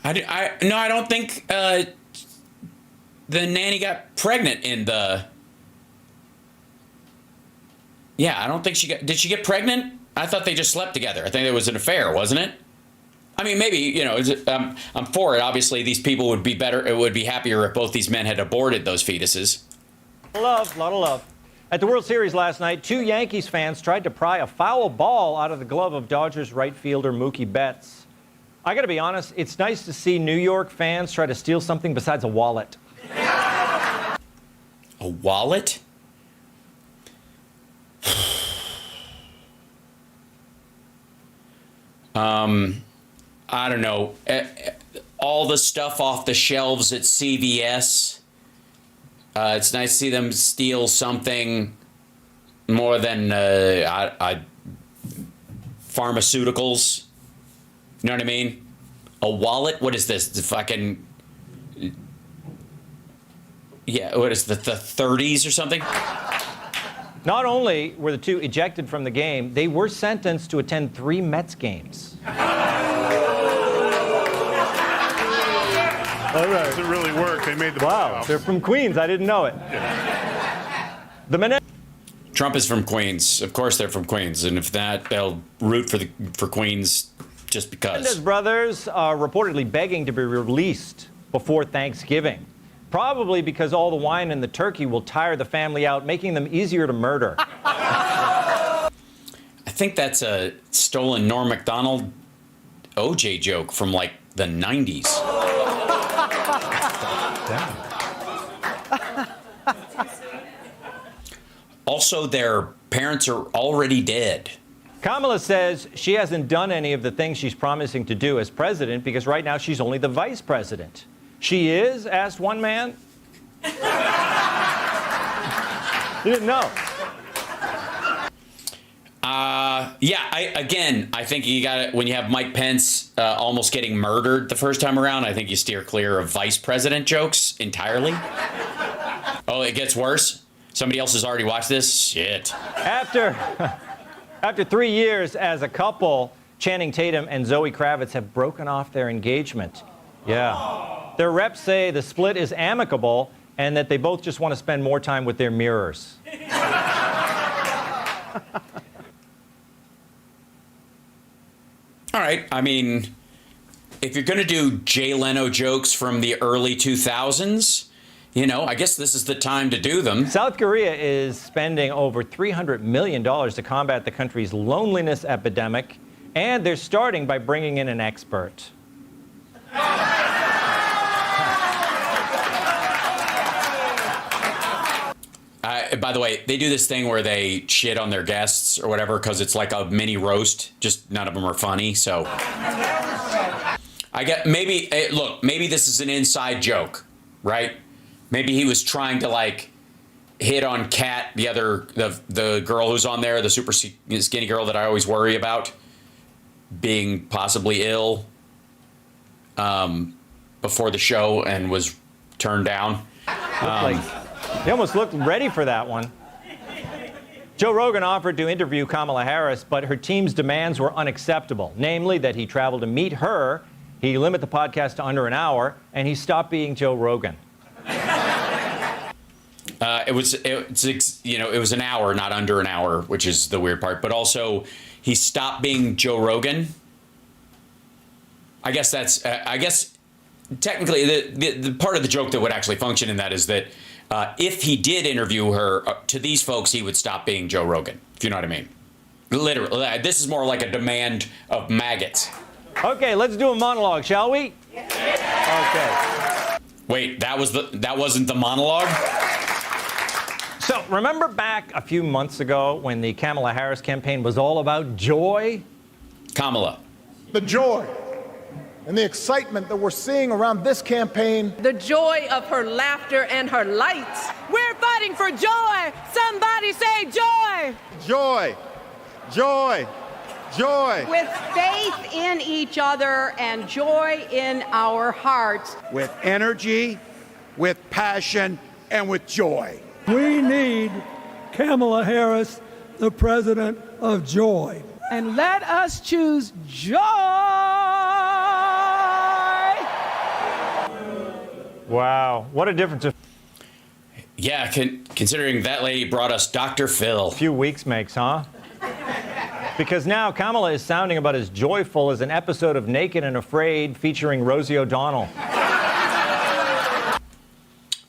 I don't think the nanny got pregnant in the... Yeah, I don't think she got... Did she get pregnant? I thought they just slept together. I think it was an affair, wasn't it? I mean, maybe, you know, I'm for it. Obviously, these people would be better. It would be happier if both these men had aborted those fetuses. Love, lot of love. At the World Series last night, 2 Yankees fans tried to pry a foul ball out of the glove of Dodgers right fielder Mookie Betts. I got to be honest, it's nice to see New York fans try to steal something besides a wallet. A wallet? I don't know. All the stuff off the shelves at CVS. It's nice to see them steal something more than pharmaceuticals. You know what I mean? A wallet? What is this? The fucking... Yeah, what is the 30s or something? Not only were the 2 ejected from the game, they were sentenced to attend 3 Mets games. All right. Does it really work? They made the Wow, they're from Queens. I didn't know it. Yeah. Trump is from Queens. Of course they're from Queens. And if that, they'll root for Queens just because. Menendez brothers are reportedly begging to be released before Thanksgiving. Probably because all the wine and the turkey will tire the family out, making them easier to murder. I think that's a stolen Norm Macdonald OJ joke from like the 90s. Also, their parents are already dead. Kamala says she hasn't done any of the things she's promising to do as president because right now she's only the vice president. She is? Asked one man. You didn't know. Yeah, I think you got it. When you have Mike Pence almost getting murdered the first time around, I think you steer clear of vice president jokes entirely. Oh, it gets worse? Somebody else has already watched this? Shit. After 3 years as a couple, Channing Tatum and Zoe Kravitz have broken off their engagement. Yeah. Their reps say the split is amicable and that they both just want to spend more time with their mirrors. All right. I mean, if you're going to do Jay Leno jokes from the early 2000s, you know, I guess this is the time to do them. South Korea is spending over $300 million to combat the country's loneliness epidemic, and they're starting by bringing in an expert. By the way, they do this thing where they shit on their guests or whatever because it's like a mini roast. Just none of them are funny. So I get maybe look, maybe this is an inside joke, right? Maybe he was trying to like hit on Kat, the girl who's on there, the super skinny girl that I always worry about being possibly ill before the show and was turned down. He almost looked ready for that one. Joe Rogan offered to interview Kamala Harris, but her team's demands were unacceptable, namely that he travel to meet her, he limit the podcast to under an hour, and he stopped being Joe Rogan. It was an hour, not under an hour, which is the weird part. But also, he stopped being Joe Rogan. I guess that's. I guess technically, the part of the joke that would actually function in that is that if he did interview her to these folks, he would stop being Joe Rogan. If you know what I mean. Literally, this is more like a demand of maggots. Okay, let's do a monologue, shall we? Okay. Wait, that wasn't the monologue? So, remember back a few months ago when the Kamala Harris campaign was all about joy? Kamala. The joy and the excitement that we're seeing around this campaign. The joy of her laughter and her lights. We're fighting for joy. Somebody say joy. Joy. Joy. Joy. With faith in each other and joy in our hearts. With energy, with passion and with joy. We need Kamala Harris, the president of joy. And let us choose joy. Wow, what a difference. Yeah, considering that lady brought us Dr. Phil. A few weeks makes, huh? Because now Kamala is sounding about as joyful as an episode of Naked and Afraid featuring Rosie O'Donnell.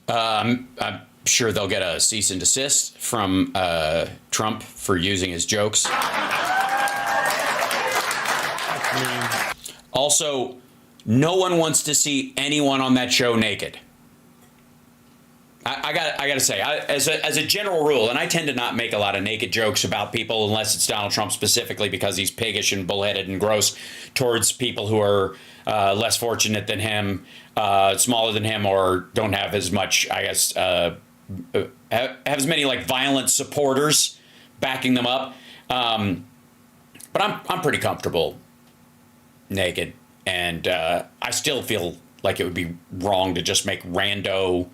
I'm sure they'll get a cease and desist from Trump for using his jokes. Also, no one wants to see anyone on that show naked. I gotta say, as a general rule, and I tend to not make a lot of naked jokes about people unless it's Donald Trump specifically because he's piggish and bullheaded and gross towards people who are less fortunate than him, smaller than him, or don't have as much, I guess, have as many like violent supporters backing them up. But I'm pretty comfortable naked, and I still feel like it would be wrong to just make rando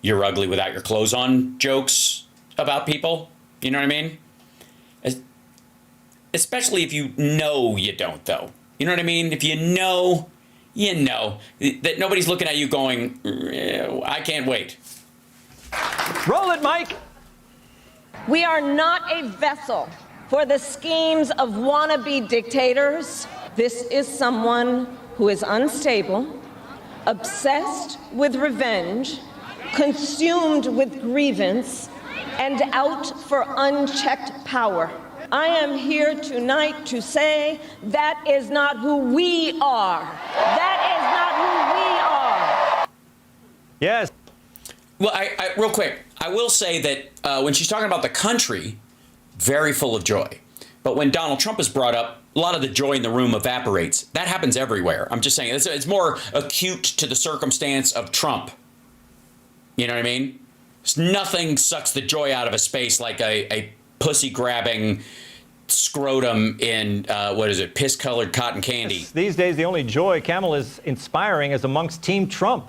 "you're ugly without your clothes on" jokes about people. You know what I mean? Especially if you know you don't, though. You know what I mean? If you know that nobody's looking at you going, I can't wait. Roll it, Mike. We are not a vessel for the schemes of wannabe dictators. This is someone who is unstable, obsessed with revenge, consumed with grievance, and out for unchecked power. I am here tonight to say that is not who we are. That is not who we are. Yes. Well, I real quick, I will say that when she's talking about the country, very full of joy. But when Donald Trump is brought up, a lot of the joy in the room evaporates. That happens everywhere. I'm just saying it's more acute to the circumstance of Trump. You know what I mean? Nothing sucks the joy out of a space like a pussy-grabbing scrotum in, piss-colored cotton candy. These days, the only joy Kamala is inspiring is amongst Team Trump.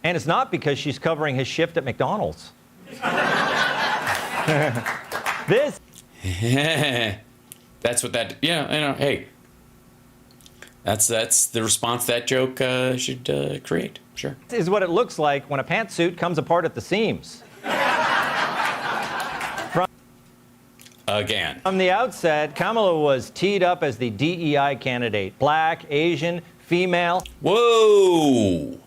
And it's not because she's covering his shift at McDonald's. This. That's what that, hey. That's the response that joke should create. Sure. This is what it looks like when a pantsuit comes apart at the seams. Again. From the outset, Kamala was teed up as the DEI candidate. Black, Asian, female. Whoa!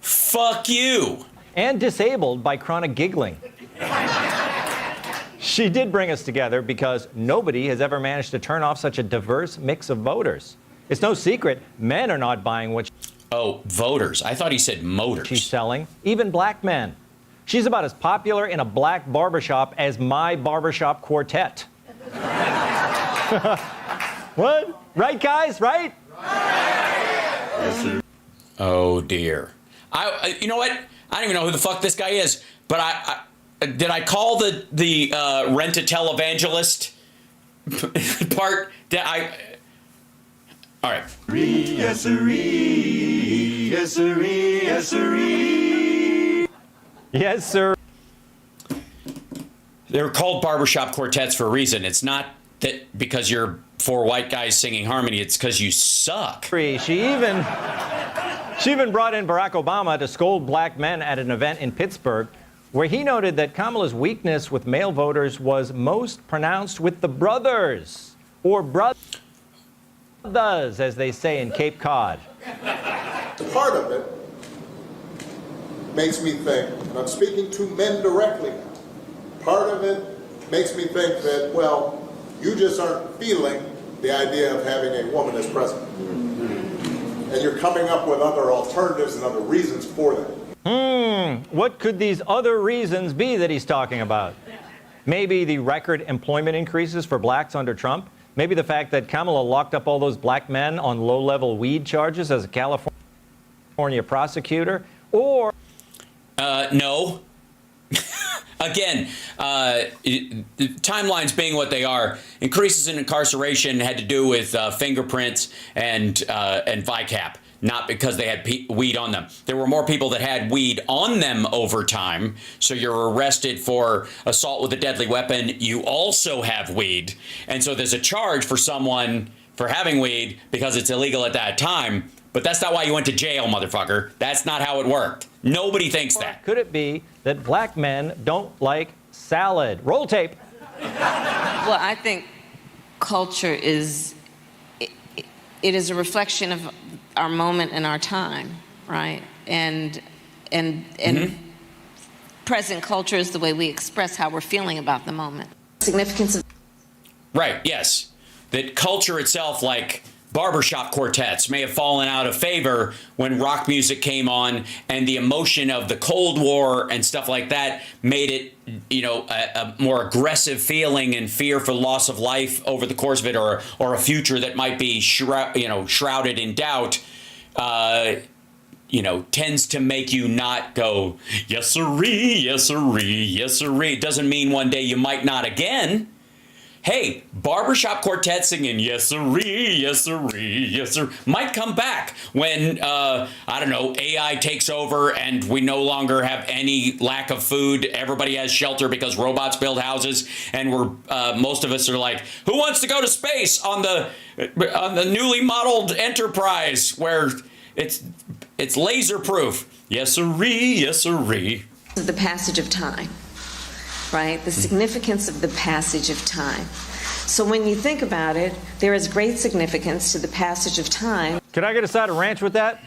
Fuck you! And disabled by chronic giggling. She did bring us together because nobody has ever managed to turn off such a diverse mix of voters. It's no secret, men are not buying what... Oh, voters. I thought he said motors. She's selling, even black men. She's about as popular in a black barbershop as my barbershop quartet. What? Right, guys? Right? Oh, dear. You know what? I don't even know who the fuck this guy is, but did I call the rent-a-televangelist part? All right. Yes, sirree. Yes, sirree. Yes, sirree. Yes, sir. They're called barbershop quartets for a reason. It's not that because you're four white guys singing harmony. It's because you suck. She even brought in Barack Obama to scold black men at an event in Pittsburgh, where he noted that Kamala's weakness with male voters was most pronounced with the brothers, or brothers, as they say in Cape Cod. Part of it makes me think, and I'm speaking to men directly now, part of it makes me think that, well, you just aren't feeling the idea of having a woman as president. And you're coming up with other alternatives and other reasons for that. What could these other reasons be that he's talking about? Maybe the record employment increases for blacks under Trump? Maybe the fact that Kamala locked up all those black men on low-level weed charges as a California prosecutor? Or... No. Again, timelines being what they are, increases in incarceration had to do with fingerprints and VICAP, not because they had weed on them. There were more people that had weed on them over time. So you're arrested for assault with a deadly weapon. You also have weed. And so there's a charge for someone for having weed because it's illegal at that time. But that's not why you went to jail, motherfucker. That's not how it worked. Nobody thinks that. Could it be that black men don't like salad? Roll tape. Well, I think culture is it is a reflection of our moment and our time, right? And present culture is the way we express how we're feeling about the moment. Significance of Right, yes. That culture itself, like barbershop quartets, may have fallen out of favor when rock music came on, and the emotion of the Cold War and stuff like that made it, a more aggressive feeling and fear for loss of life over the course of it, or a future that might be shrouded in doubt. Tends to make you not go, yes sirree, yes sirree, yes sirree. It doesn't mean one day you might not again. Hey, barbershop quartet singing, yes sirree, yes sirree, yes sir, might come back when, AI takes over and we no longer have any lack of food. Everybody has shelter because robots build houses, and most of us are like, who wants to go to space on the newly modeled Enterprise where it's laser proof? Yes sirree, yes sirree. the passage of time, right? The significance of the passage of time. So when you think about it, there is great significance to the passage of time. Can I get a side of ranch with that?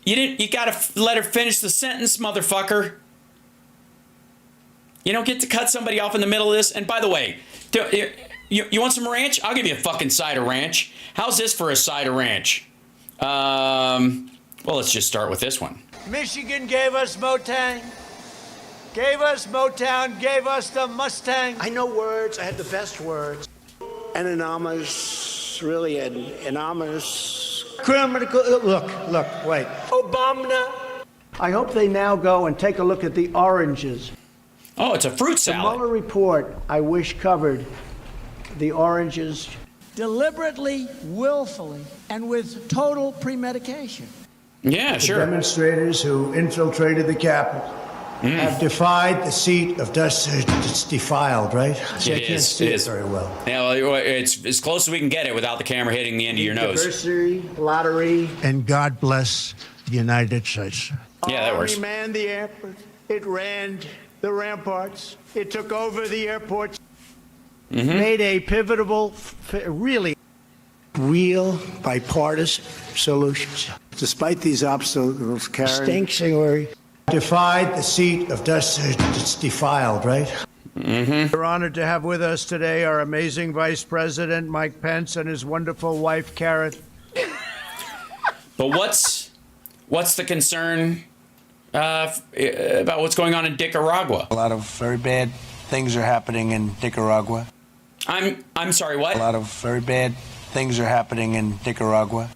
You gotta let her finish the sentence, motherfucker. You don't get to cut somebody off in the middle of this. And by the way, you want some ranch? I'll give you a fucking side of ranch. How's this for a side of ranch? Well, let's just start with this one. Michigan gave us Motown. Gave us Motown, gave us the Mustang. I know words. I had the best words. An anonymous, really an anonymous. Criminal. Look, wait. Obama. I hope they now go and take a look at the oranges. Oh, it's a fruit salad. The Mueller report, I wish, covered the oranges. Deliberately, willfully, and with total premeditation. Yeah, sure. The demonstrators who infiltrated the Capitol have defied the seat of justice. It's defiled, right? See, I can't see it very well. Yeah, well, it's as close as we can get it without the camera hitting the end of your nose. Diversity, lottery, and God bless the United States. Yeah, that works. Army manned the airport. It ran the ramparts. It took over the airports. Made a pivotal, really real bipartisan solutions. Despite these obstacles, Karen, defied the seat of justice. It's defiled, right? We're honored to have with us today our amazing Vice President Mike Pence and his wonderful wife Karen. But what's the concern about what's going on in Nicaragua? A lot of very bad things are happening in Nicaragua. I'm sorry, what? A lot of very bad things are happening in Nicaragua.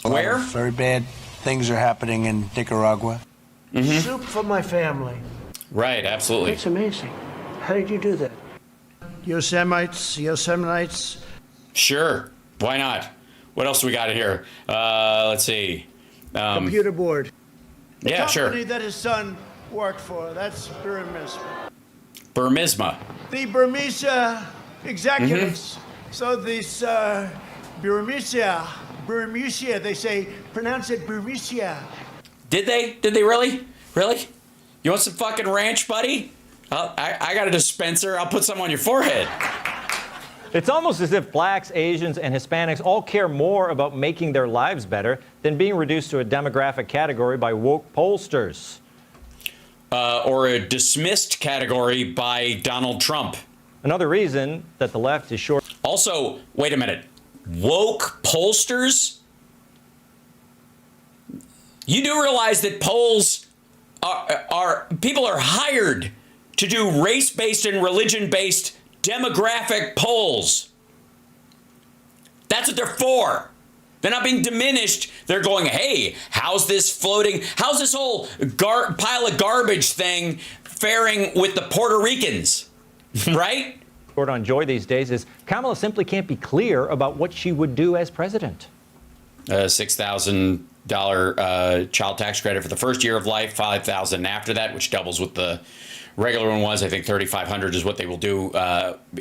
Where? A lot of very bad things are happening in Nicaragua. Soup for my family. Right, absolutely. It's amazing. How did you do that? Yosemite. Sure. Why not? What else do we got here? Let's see. Computer board. Yeah, sure. The company that his son worked for. That's Burmisma. Burmisma. The Burmese executives. So this Burmese, they say, pronounce it Burmese. Did they really? Really? You want some fucking ranch, buddy? I got a dispenser. I'll put some on your forehead. It's almost as if blacks, Asians, and Hispanics all care more about making their lives better than being reduced to a demographic category by woke pollsters. Or a dismissed category by Donald Trump. Another reason that the left is short. Also, wait a minute. Woke pollsters? You do realize that polls people are hired to do race-based and religion-based demographic polls. That's what they're for. They're not being diminished. They're going, hey, how's this floating? How's this whole pile of garbage thing faring with the Puerto Ricans? Right? Word on Joy these days is Kamala simply can't be clear about what she would do as president. $6,000 child tax credit for the first year of life, $5,000 after that, which doubles what the regular one was. I think $3,500 is what they will do,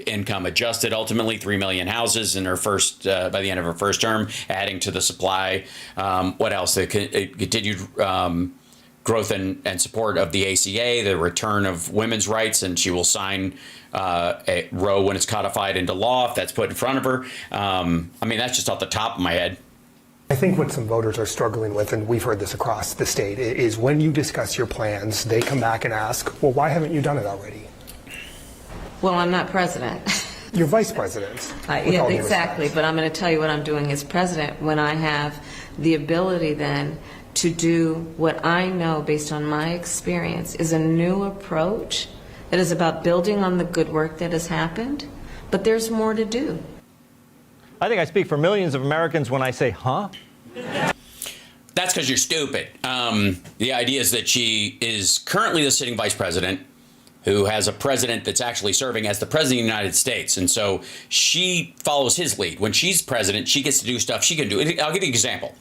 income adjusted. Ultimately, 3 million houses in her first by the end of her first term, adding to the supply. What else? The continued growth and support of the ACA, the return of women's rights, and she will sign a Roe when it's codified into law if that's put in front of her. I mean, that's just off the top of my head. I think what some voters are struggling with, and we've heard this across the state, is when you discuss your plans, they come back and ask, well, why haven't you done it already? Well, I'm not president. You're vice president. Yeah, exactly. But I'm going to tell you what I'm doing as president when I have the ability then to do what I know based on my experience is a new approach that is about building on the good work that has happened, but there's more to do. I think I speak for millions of Americans when I say, huh? That's because you're stupid. The idea is that she is currently the sitting vice president who has a president that's actually serving as the president of the United States. And so she follows his lead. When she's president, she gets to do stuff she can do. I'll give you an example.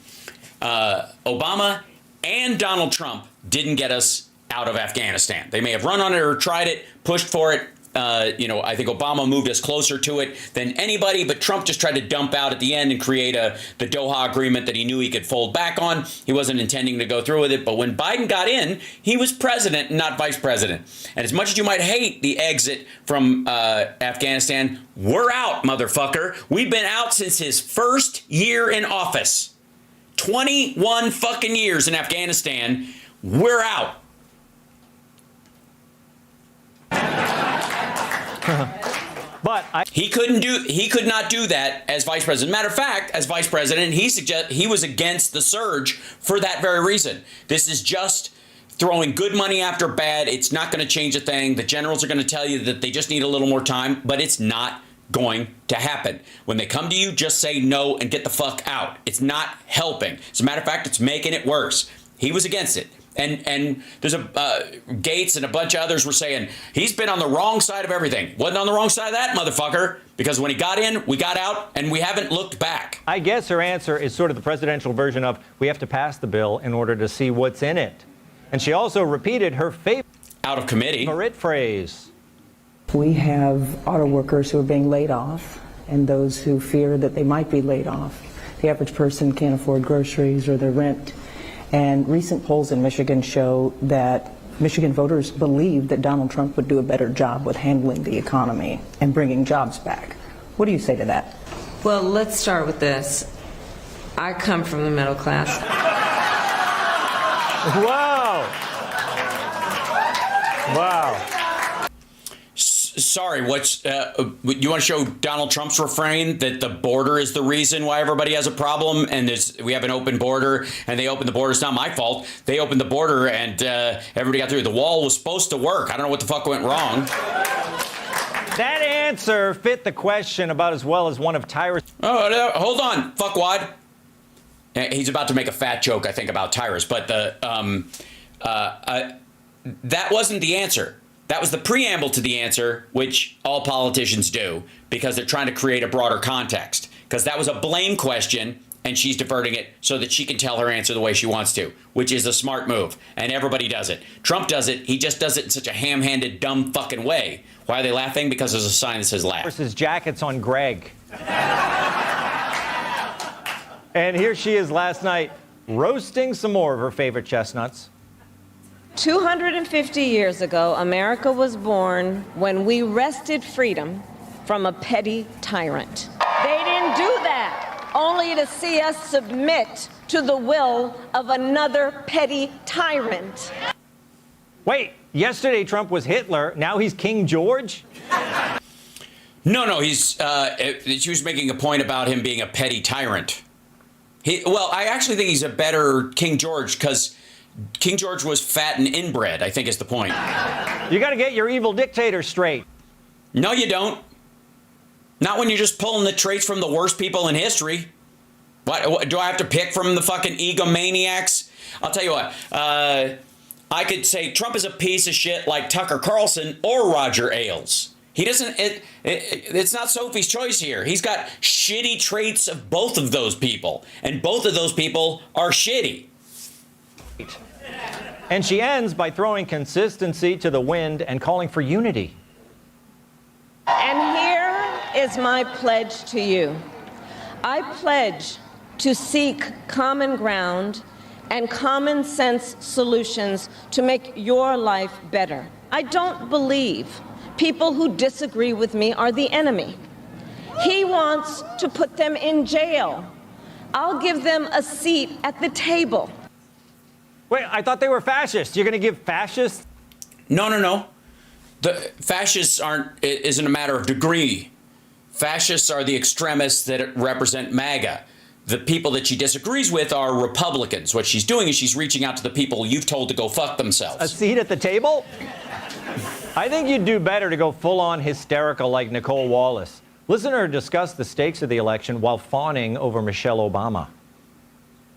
Obama and Donald Trump didn't get us out of Afghanistan. They may have run on it or tried it, pushed for it. I think Obama moved us closer to it than anybody, but Trump just tried to dump out at the end and create the Doha agreement that he knew he could fold back on. He wasn't intending to go through with it. But when Biden got in, he was president, not vice president. And as much as you might hate the exit from Afghanistan, we're out, motherfucker. We've been out since his first year in office. 21 fucking years in Afghanistan. We're out. But he could not do that as vice president. Matter of fact, as vice president, he was against the surge for that very reason. This is just throwing good money after bad. It's not going to change a thing. The generals are going to tell you that they just need a little more time, but it's not going to happen. When they come to you, just say no and get the fuck out. It's not helping. As a matter of fact, it's making it worse. He was against it. And there's Gates and a bunch of others were saying he's been on the wrong side of everything. Wasn't on the wrong side of that, motherfucker. Because when he got in, we got out, and we haven't looked back. I guess her answer is sort of the presidential version of we have to pass the bill in order to see what's in it. And she also repeated her favorite out of committee phrase. We have auto workers who are being laid off and those who fear that they might be laid off. The average person can't afford groceries or their rent. And recent polls in Michigan show that Michigan voters believe that Donald Trump would do a better job with handling the economy and bringing jobs back. What do you say to that? Well, let's start with this. I come from the middle class. Wow. Wow. Sorry, you want to show Donald Trump's refrain that the border is the reason why everybody has a problem and we have an open border and they opened the border. It's not my fault. They opened the border and everybody got through. The wall was supposed to work. I don't know what the fuck went wrong. That answer fit the question about as well as one of Tyra's. Oh, no, hold on, fuckwad. He's about to make a fat joke, I think, about Tyrus, but that wasn't the answer. That was the preamble to the answer, which all politicians do, because they're trying to create a broader context. Because that was a blame question, and she's diverting it so that she can tell her answer the way she wants to, which is a smart move. And everybody does it. Trump does it. He just does it in such a ham-handed, dumb fucking way. Why are they laughing? Because there's a sign that says laugh. Versus jackets on Greg. And here she is last night roasting some more of her favorite chestnuts. 250 years ago, America was born when we wrested freedom from a petty tyrant. They didn't do that only to see us submit to the will of another petty tyrant. Wait, yesterday Trump was Hitler, now he's King George? No, she was making a point about him being a petty tyrant. I actually think he's a better King George because King George was fat and inbred, I think is the point. You got to get your evil dictator straight. No, you don't. Not when you're just pulling the traits from the worst people in history. What do I have to pick from the fucking egomaniacs? I'll tell you what. I could say Trump is a piece of shit like Tucker Carlson or Roger Ailes. He doesn't. It's not Sophie's choice here. He's got shitty traits of both of those people, and both of those people are shitty. And she ends by throwing consistency to the wind and calling for unity. And here is my pledge to you. I pledge to seek common ground and common sense solutions to make your life better. I don't believe people who disagree with me are the enemy. He wants to put them in jail. I'll give them a seat at the table. Wait, I thought they were fascists. You're going to give fascists? No. The fascists isn't a matter of degree. Fascists are the extremists that represent MAGA. The people that she disagrees with are Republicans. What she's doing is she's reaching out to the people you've told to go fuck themselves. A seat at the table? I think you'd do better to go full-on hysterical like Nicole Wallace. Listen to her discuss the stakes of the election while fawning over Michelle Obama.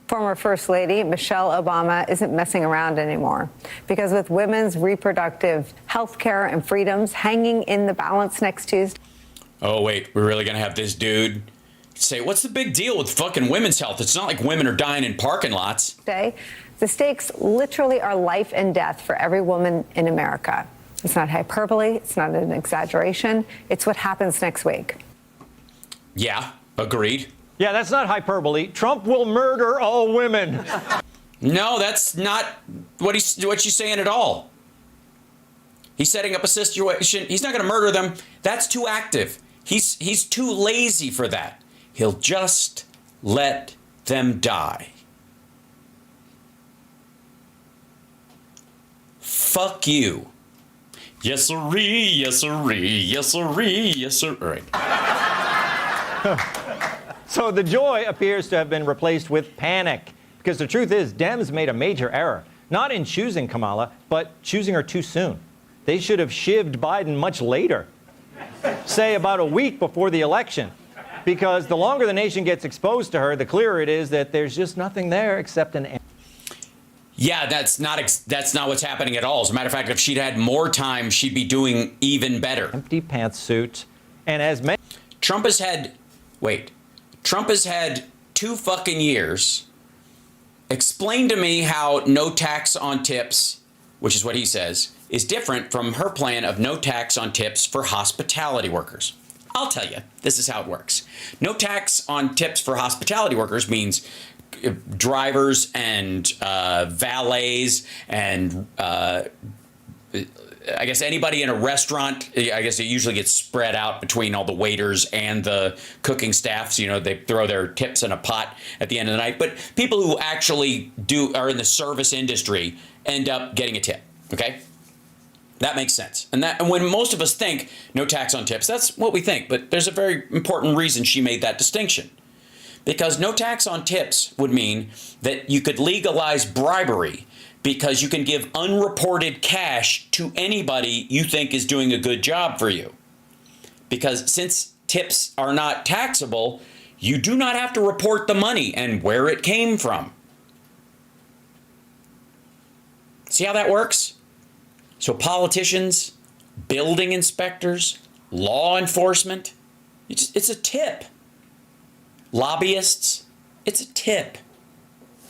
Former First Lady Michelle Obama isn't messing around anymore, because with women's reproductive health care and freedoms hanging in the balance next Tuesday. Oh, wait, we're really going to have this dude say, what's the big deal with fucking women's health? It's not like women are dying in parking lots. The stakes literally are life and death for every woman in America. It's not hyperbole. It's not an exaggeration. It's what happens next week. Yeah, agreed. Yeah, that's not hyperbole. Trump will murder all women. No, that's not what she's saying at all. He's setting up a situation. He's not going to murder them. That's too active. He's too lazy for that. He'll just let them die. Fuck you. Yes, sirree, yes, sirree, yes, sirree, yes, sir. All right. So the joy appears to have been replaced with panic, because the truth is Dems made a major error, not in choosing Kamala, but choosing her too soon. They should have shivved Biden much later, say about a week before the election, because the longer the nation gets exposed to her, the clearer it is that there's just nothing there except an... Yeah, that's not what's happening at all. As a matter of fact, if she'd had more time, she'd be doing even better. Empty pantsuit. And as many... Trump has had 2 fucking years. Explain to me how no tax on tips, which is what he says, is different from her plan of no tax on tips for hospitality workers. I'll tell you, this is how it works. No tax on tips for hospitality workers means drivers and valets and I guess anybody in a restaurant. I guess it usually gets spread out between all the waiters and the cooking staff. So, they throw their tips in a pot at the end of the night. But people who actually are in the service industry end up getting a tip. Okay? That makes sense. And when most of us think no tax on tips, that's what we think. But there's a very important reason she made that distinction. Because no tax on tips would mean that you could legalize bribery because you can give unreported cash to anybody you think is doing a good job for you. Because since tips are not taxable, you do not have to report the money and where it came from. See how that works? So politicians, building inspectors, law enforcement, it's a tip. Lobbyists, it's a tip.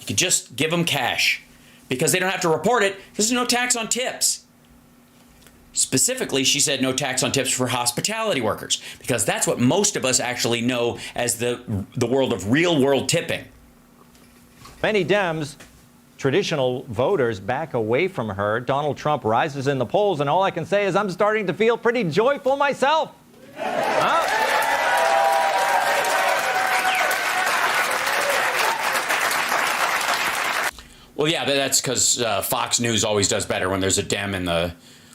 You could just give them cash because they don't have to report it because there's no tax on tips. Specifically, she said no tax on tips for hospitality workers because that's what most of us actually know as the world of real world tipping. Many Dems, traditional voters, back away from her. Donald Trump rises in the polls, and all I can say is I'm starting to feel pretty joyful myself. Huh? Well, yeah, that's because Fox News always does better when there's a Dem in the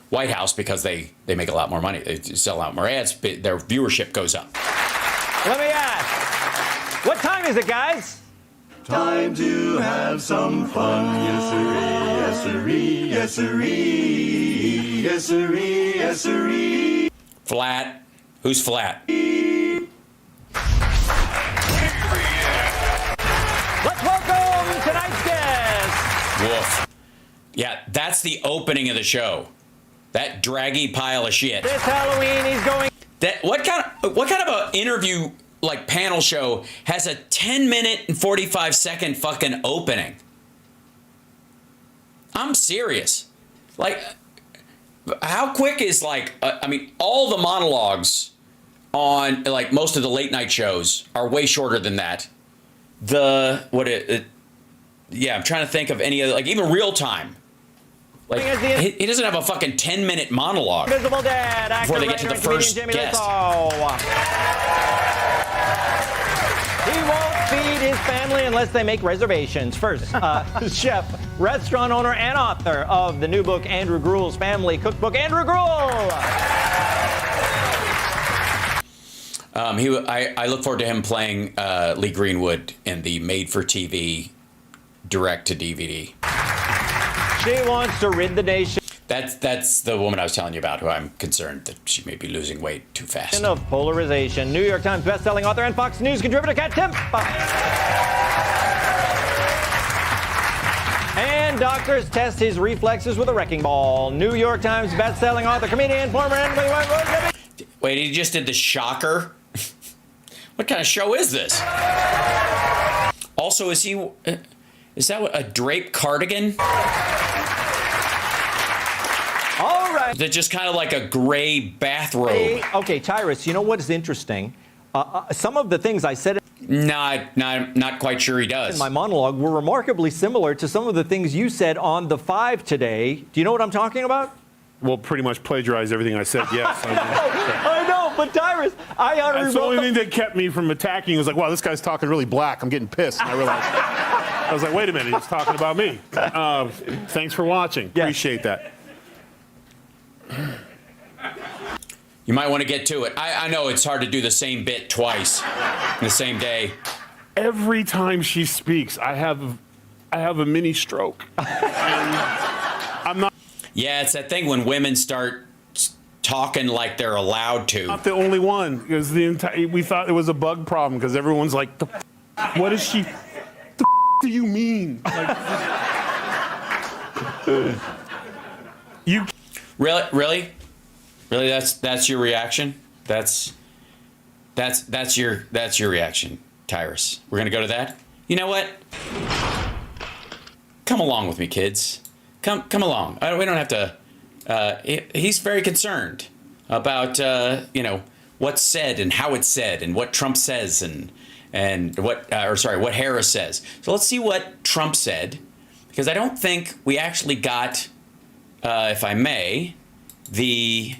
White House because they make a lot more money. They sell out more ads. Their viewership goes up. Let me ask, what time is it, guys? Time to have some fun. Yes, sirree, yes, sirree, yes, sirree, yes, sirree. Flat. Who's flat? Let's welcome tonight's guest. Woof. Yeah, that's the opening of the show. That draggy pile of shit. This Halloween, he's going. What kind of a interview, like, panel show has a 10-minute and 45-second fucking opening? I'm serious. Like, how quick is, like, all the monologues on, like, most of the late night shows are way shorter than that. I'm trying to think of any other, like, even Real Time. Like, he doesn't have a fucking 10-minute monologue Invisible Dad, actor, before they get to the first guest. He won't feed his family unless they make reservations. First, chef, restaurant owner, and author of the new book, Andrew Gruel's Family Cookbook, Andrew Gruel. I look forward to him playing Lee Greenwood in the made-for-TV direct-to-DVD. She wants to rid the nation. That's the woman I was telling you about, who I'm concerned that she may be losing weight too fast. Of polarization. New York Times bestselling author and Fox News contributor Kat Timp. And doctors test his reflexes with a wrecking ball. New York Times bestselling author, comedian, former NBA. Wait, he just did the shocker? What kind of show is this? Also, is that a draped cardigan? All right. They're just kind of like a gray bathrobe. Okay, Tyrus, you know what is interesting? Some of the things I said... Not quite sure he does. ...in my monologue were remarkably similar to some of the things you said on The Five today. Do you know what I'm talking about? Well, pretty much plagiarized everything I said, yes. I know, but Tyrus, that's the only thing that kept me from attacking. Was like, wow, this guy's talking really black. I'm getting pissed. And I realized, I was like, wait a minute, he's talking about me. Thanks for watching. Yes. Appreciate that. You might want to get to it. I know it's hard to do the same bit twice in the same day. Every time she speaks, I have a mini stroke. And I'm not. Yeah, it's that thing when women start talking like they're allowed to. Not the only one, because we thought it was a bug problem because everyone's like, what is she? The do you mean? Like, you really? That's your reaction? That's your reaction, Tyrus. We're gonna go to that. You know what? Come along with me, kids. Come along. We don't have to. He's very concerned about what's said and how it's said and what Trump says and what Harris says. So let's see what Trump said, because I don't think we actually got, if I may, the.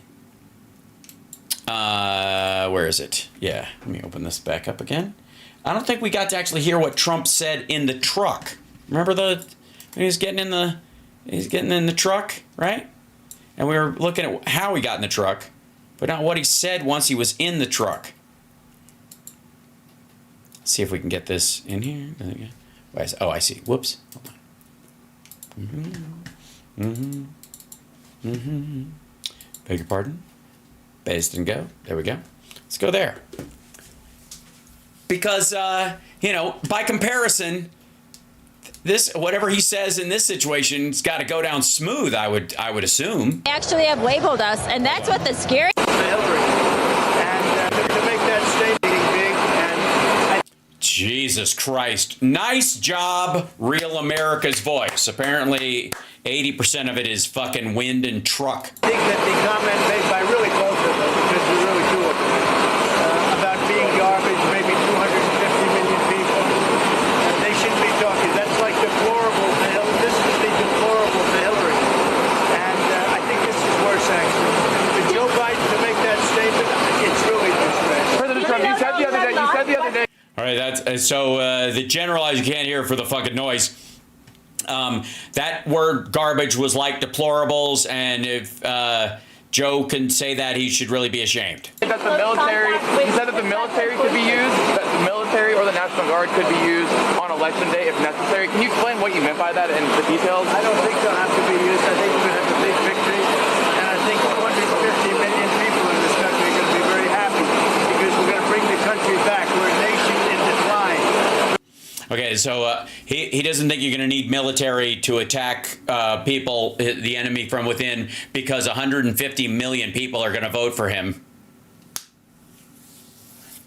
Where is it? Yeah, let me open this back up again. I don't think we got to actually hear what Trump said in the truck. Remember when he was getting in the. He's getting in the truck, right? And we were looking at how he got in the truck, but not what he said once he was in the truck. Let's see if we can get this in here. Oh, I see. Whoops. Hold on. Beg your pardon? Base didn't go. There we go. Let's go there. Because, by comparison, whatever he says in this situation has got to go down smooth, I would assume. They actually have labeled us, and that's what the scary. And to make that statement big, and Jesus Christ! Nice job, Real America's Voice. Apparently, 80% of it is fucking wind and truck. I think that the comment made by really both of them, because we really do it, about being garbage, maybe 250 million people. They shouldn't be talking. That's like deplorable to Hillary. This is the deplorable to Hillary. And I think this is worse, actually. For Joe Biden to make that statement, it's really disgraceful. President Trump, you said the other day. All right, that's so the generalize you can't hear for the fucking noise. That word garbage was like deplorables, and if Joe can say that, he should really be ashamed. That the military, he said that the military could be used, that the military or the National Guard could be used on election day if necessary. Can you explain what you meant by that and the details? I don't think they'll have to be used. I think we're going to have a big victory, and I think 250 million people in this country are going to be very happy because we're going to bring the country back. We're a nation in decline. Okay, so he doesn't think you're going to need military to attack people, the enemy from within, because 150 million people are going to vote for him.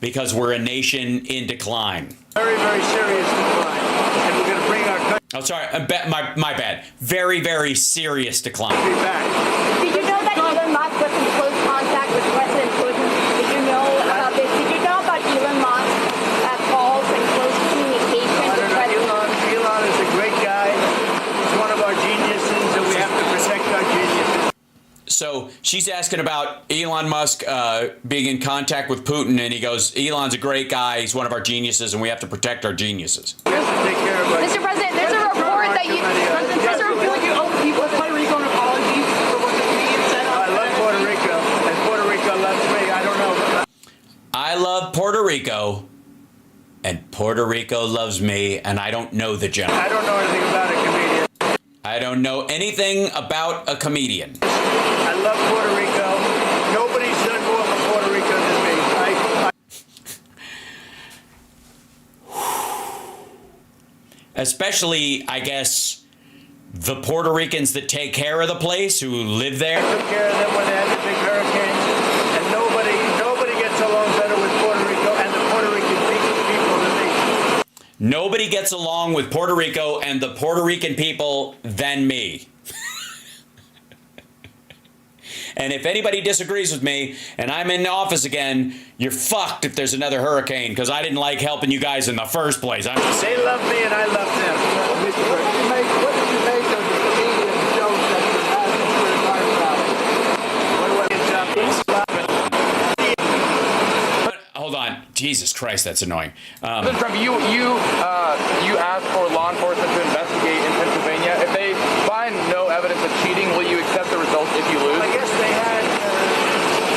Because we're a nation in decline. Very, very serious decline. And we're going to bring our country Oh, sorry, my bad. Very, very serious decline. back. Did you know that Elon Musk was in close contact with President Putin? Did you know about this? Did you know about Elon Musk's calls and close communication with President? Elon is a great guy. He's one of our geniuses, and we have to protect our geniuses. So she's asking about Elon Musk being in contact with Putin, and he goes, Elon's a great guy. He's one of our geniuses, and we have to protect our geniuses. Mr. President, there's a report that you... There's a report you owe people of Puerto Rico an apology for what the Canadian said. I love Puerto Rico, and Puerto Rico loves me. I don't know. I love Puerto Rico, and Puerto Rico loves me, and I don't know the gentleman. I don't know anything about a comedian. I don't know anything about a comedian. I love Puerto Rico. Nobody's done more for Puerto Rico than me. Especially, I guess, the Puerto Ricans that take care of the place, who live there. I took care of them when they had the big hurricanes, and nobody gets along better with Puerto Rico and the Puerto Rican people than me. Nobody gets along with Puerto Rico and the Puerto Rican people than me. And if anybody disagrees with me and I'm in the office again, you're fucked if there's another hurricane, because I didn't like helping you guys in the first place. They love me and I love them. What did you make of the comedian jokes that you had for the fire crowd? Hold on. Jesus Christ, that's annoying. President Trump, you asked for law enforcement to investigate in Pennsylvania. If they find no evidence of cheating, will you accept the results if you lose? I guess they had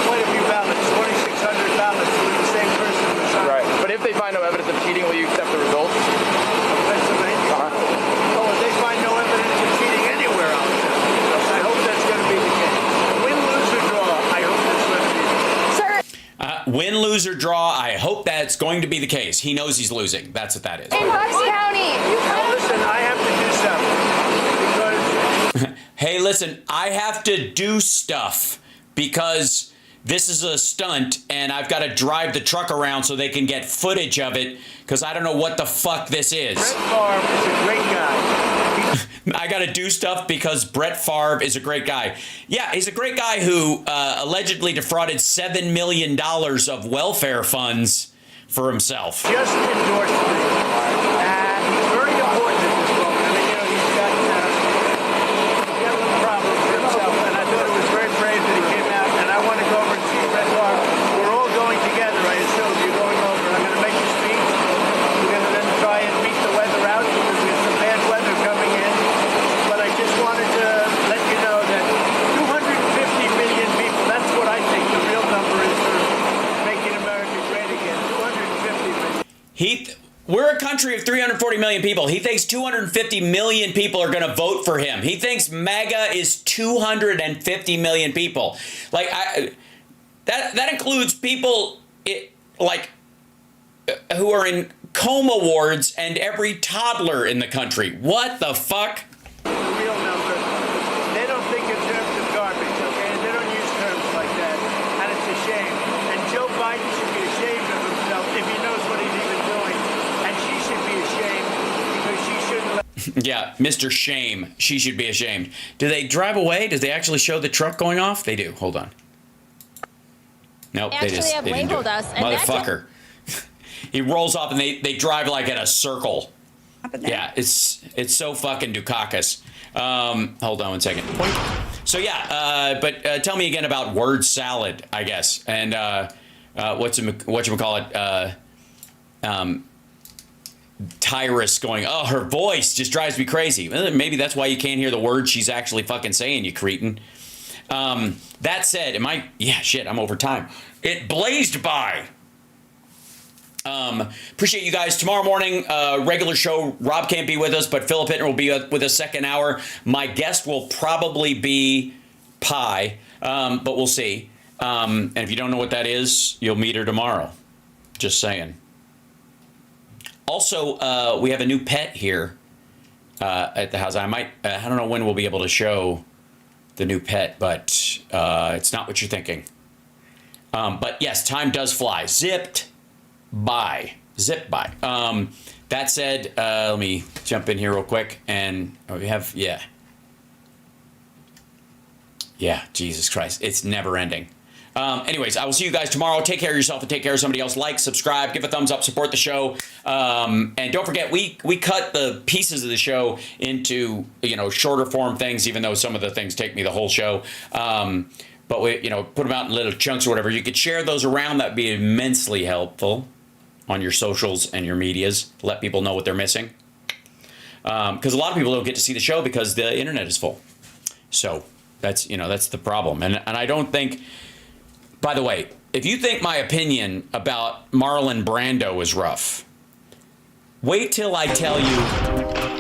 quite a few ballots, 2,600 ballots with the same person. Right. But if they find no evidence of cheating, will you accept the results? Pennsylvania? Oh, if they find no evidence of cheating anywhere else, I hope that's going to be the case. Win, lose, or draw, I hope that's going to be the case. Sir. Win, lose, or draw, I hope that's going to be the case. He knows he's losing. That's what that is. In Bucks County. Now, listen, I have to do something because... Hey, listen, I have to do stuff because this is a stunt and I've got to drive the truck around so they can get footage of it, because I don't know what the fuck this is. Brett Favre is a great guy. I got to do stuff because Brett Favre is a great guy. Yeah, he's a great guy who allegedly defrauded $7 million of welfare funds for himself. Just endorsed me. He's very important at this moment. I mean, he's got a little problem for himself, and I thought it was very brave that he came out, and I want to go over and see Brett Favre. We're all going together, I assume. You're going over. I'm going to make a speech. We're going to then try and beat the weather out because we have some bad weather coming in. But I just wanted to let you know that 250 million people, that's what I think the real number is for making America great again. 250 million. We're a country of 340 million people. He thinks 250 million people are going to vote for him. He thinks MAGA is 250 million people. Like, that includes people who are in coma wards and every toddler in the country. What the fuck? The real number. They don't think in terms of garbage, okay? They don't use terms like that. And it's a shame. And Joe Biden should be ashamed of himself if he knows what he's even doing. And she should be ashamed because she shouldn't let... Yeah, Mr. Shame. She should be ashamed. Do they drive away? Does they actually show the truck going off? They do. Hold on. Nope, they Actually have didn't do labeled it. us, and Motherfucker. He rolls off and they drive like in a circle. Yeah, it's so fucking Dukakis. Hold on one second. So yeah, but tell me again about word salad, I guess, and whatchamacallit, Tyrus going, oh, her voice just drives me crazy. Maybe that's why you can't hear the words she's actually fucking saying, you cretin. That said, yeah, shit, I'm over time. It blazed by. Appreciate you guys. Tomorrow morning, regular show. Rob can't be with us, but Philip Hittner will be with us second hour. My guest will probably be Pi, but we'll see. And if you don't know what that is, you'll meet her tomorrow. Just saying. Also, we have a new pet here at the house. I don't know when we'll be able to show the new pet, but it's not what you're thinking. But yes, time does fly. Zipped by. That said, let me jump in here real quick, and we have, yeah, Jesus Christ, it's never ending. Anyways, I will see you guys tomorrow. Take care of yourself and take care of somebody else. Like, subscribe, give a thumbs up, support the show. And don't forget, we cut the pieces of the show into, shorter form things, even though some of the things take me the whole show. But we, put them out in little chunks or whatever. You could share those around. That'd be immensely helpful on your socials and your medias. Let people know what they're missing. Because a lot of people don't get to see the show because the internet is full. So that's the problem. And I don't think, by the way, if you think my opinion about Marlon Brando is rough, wait till I tell you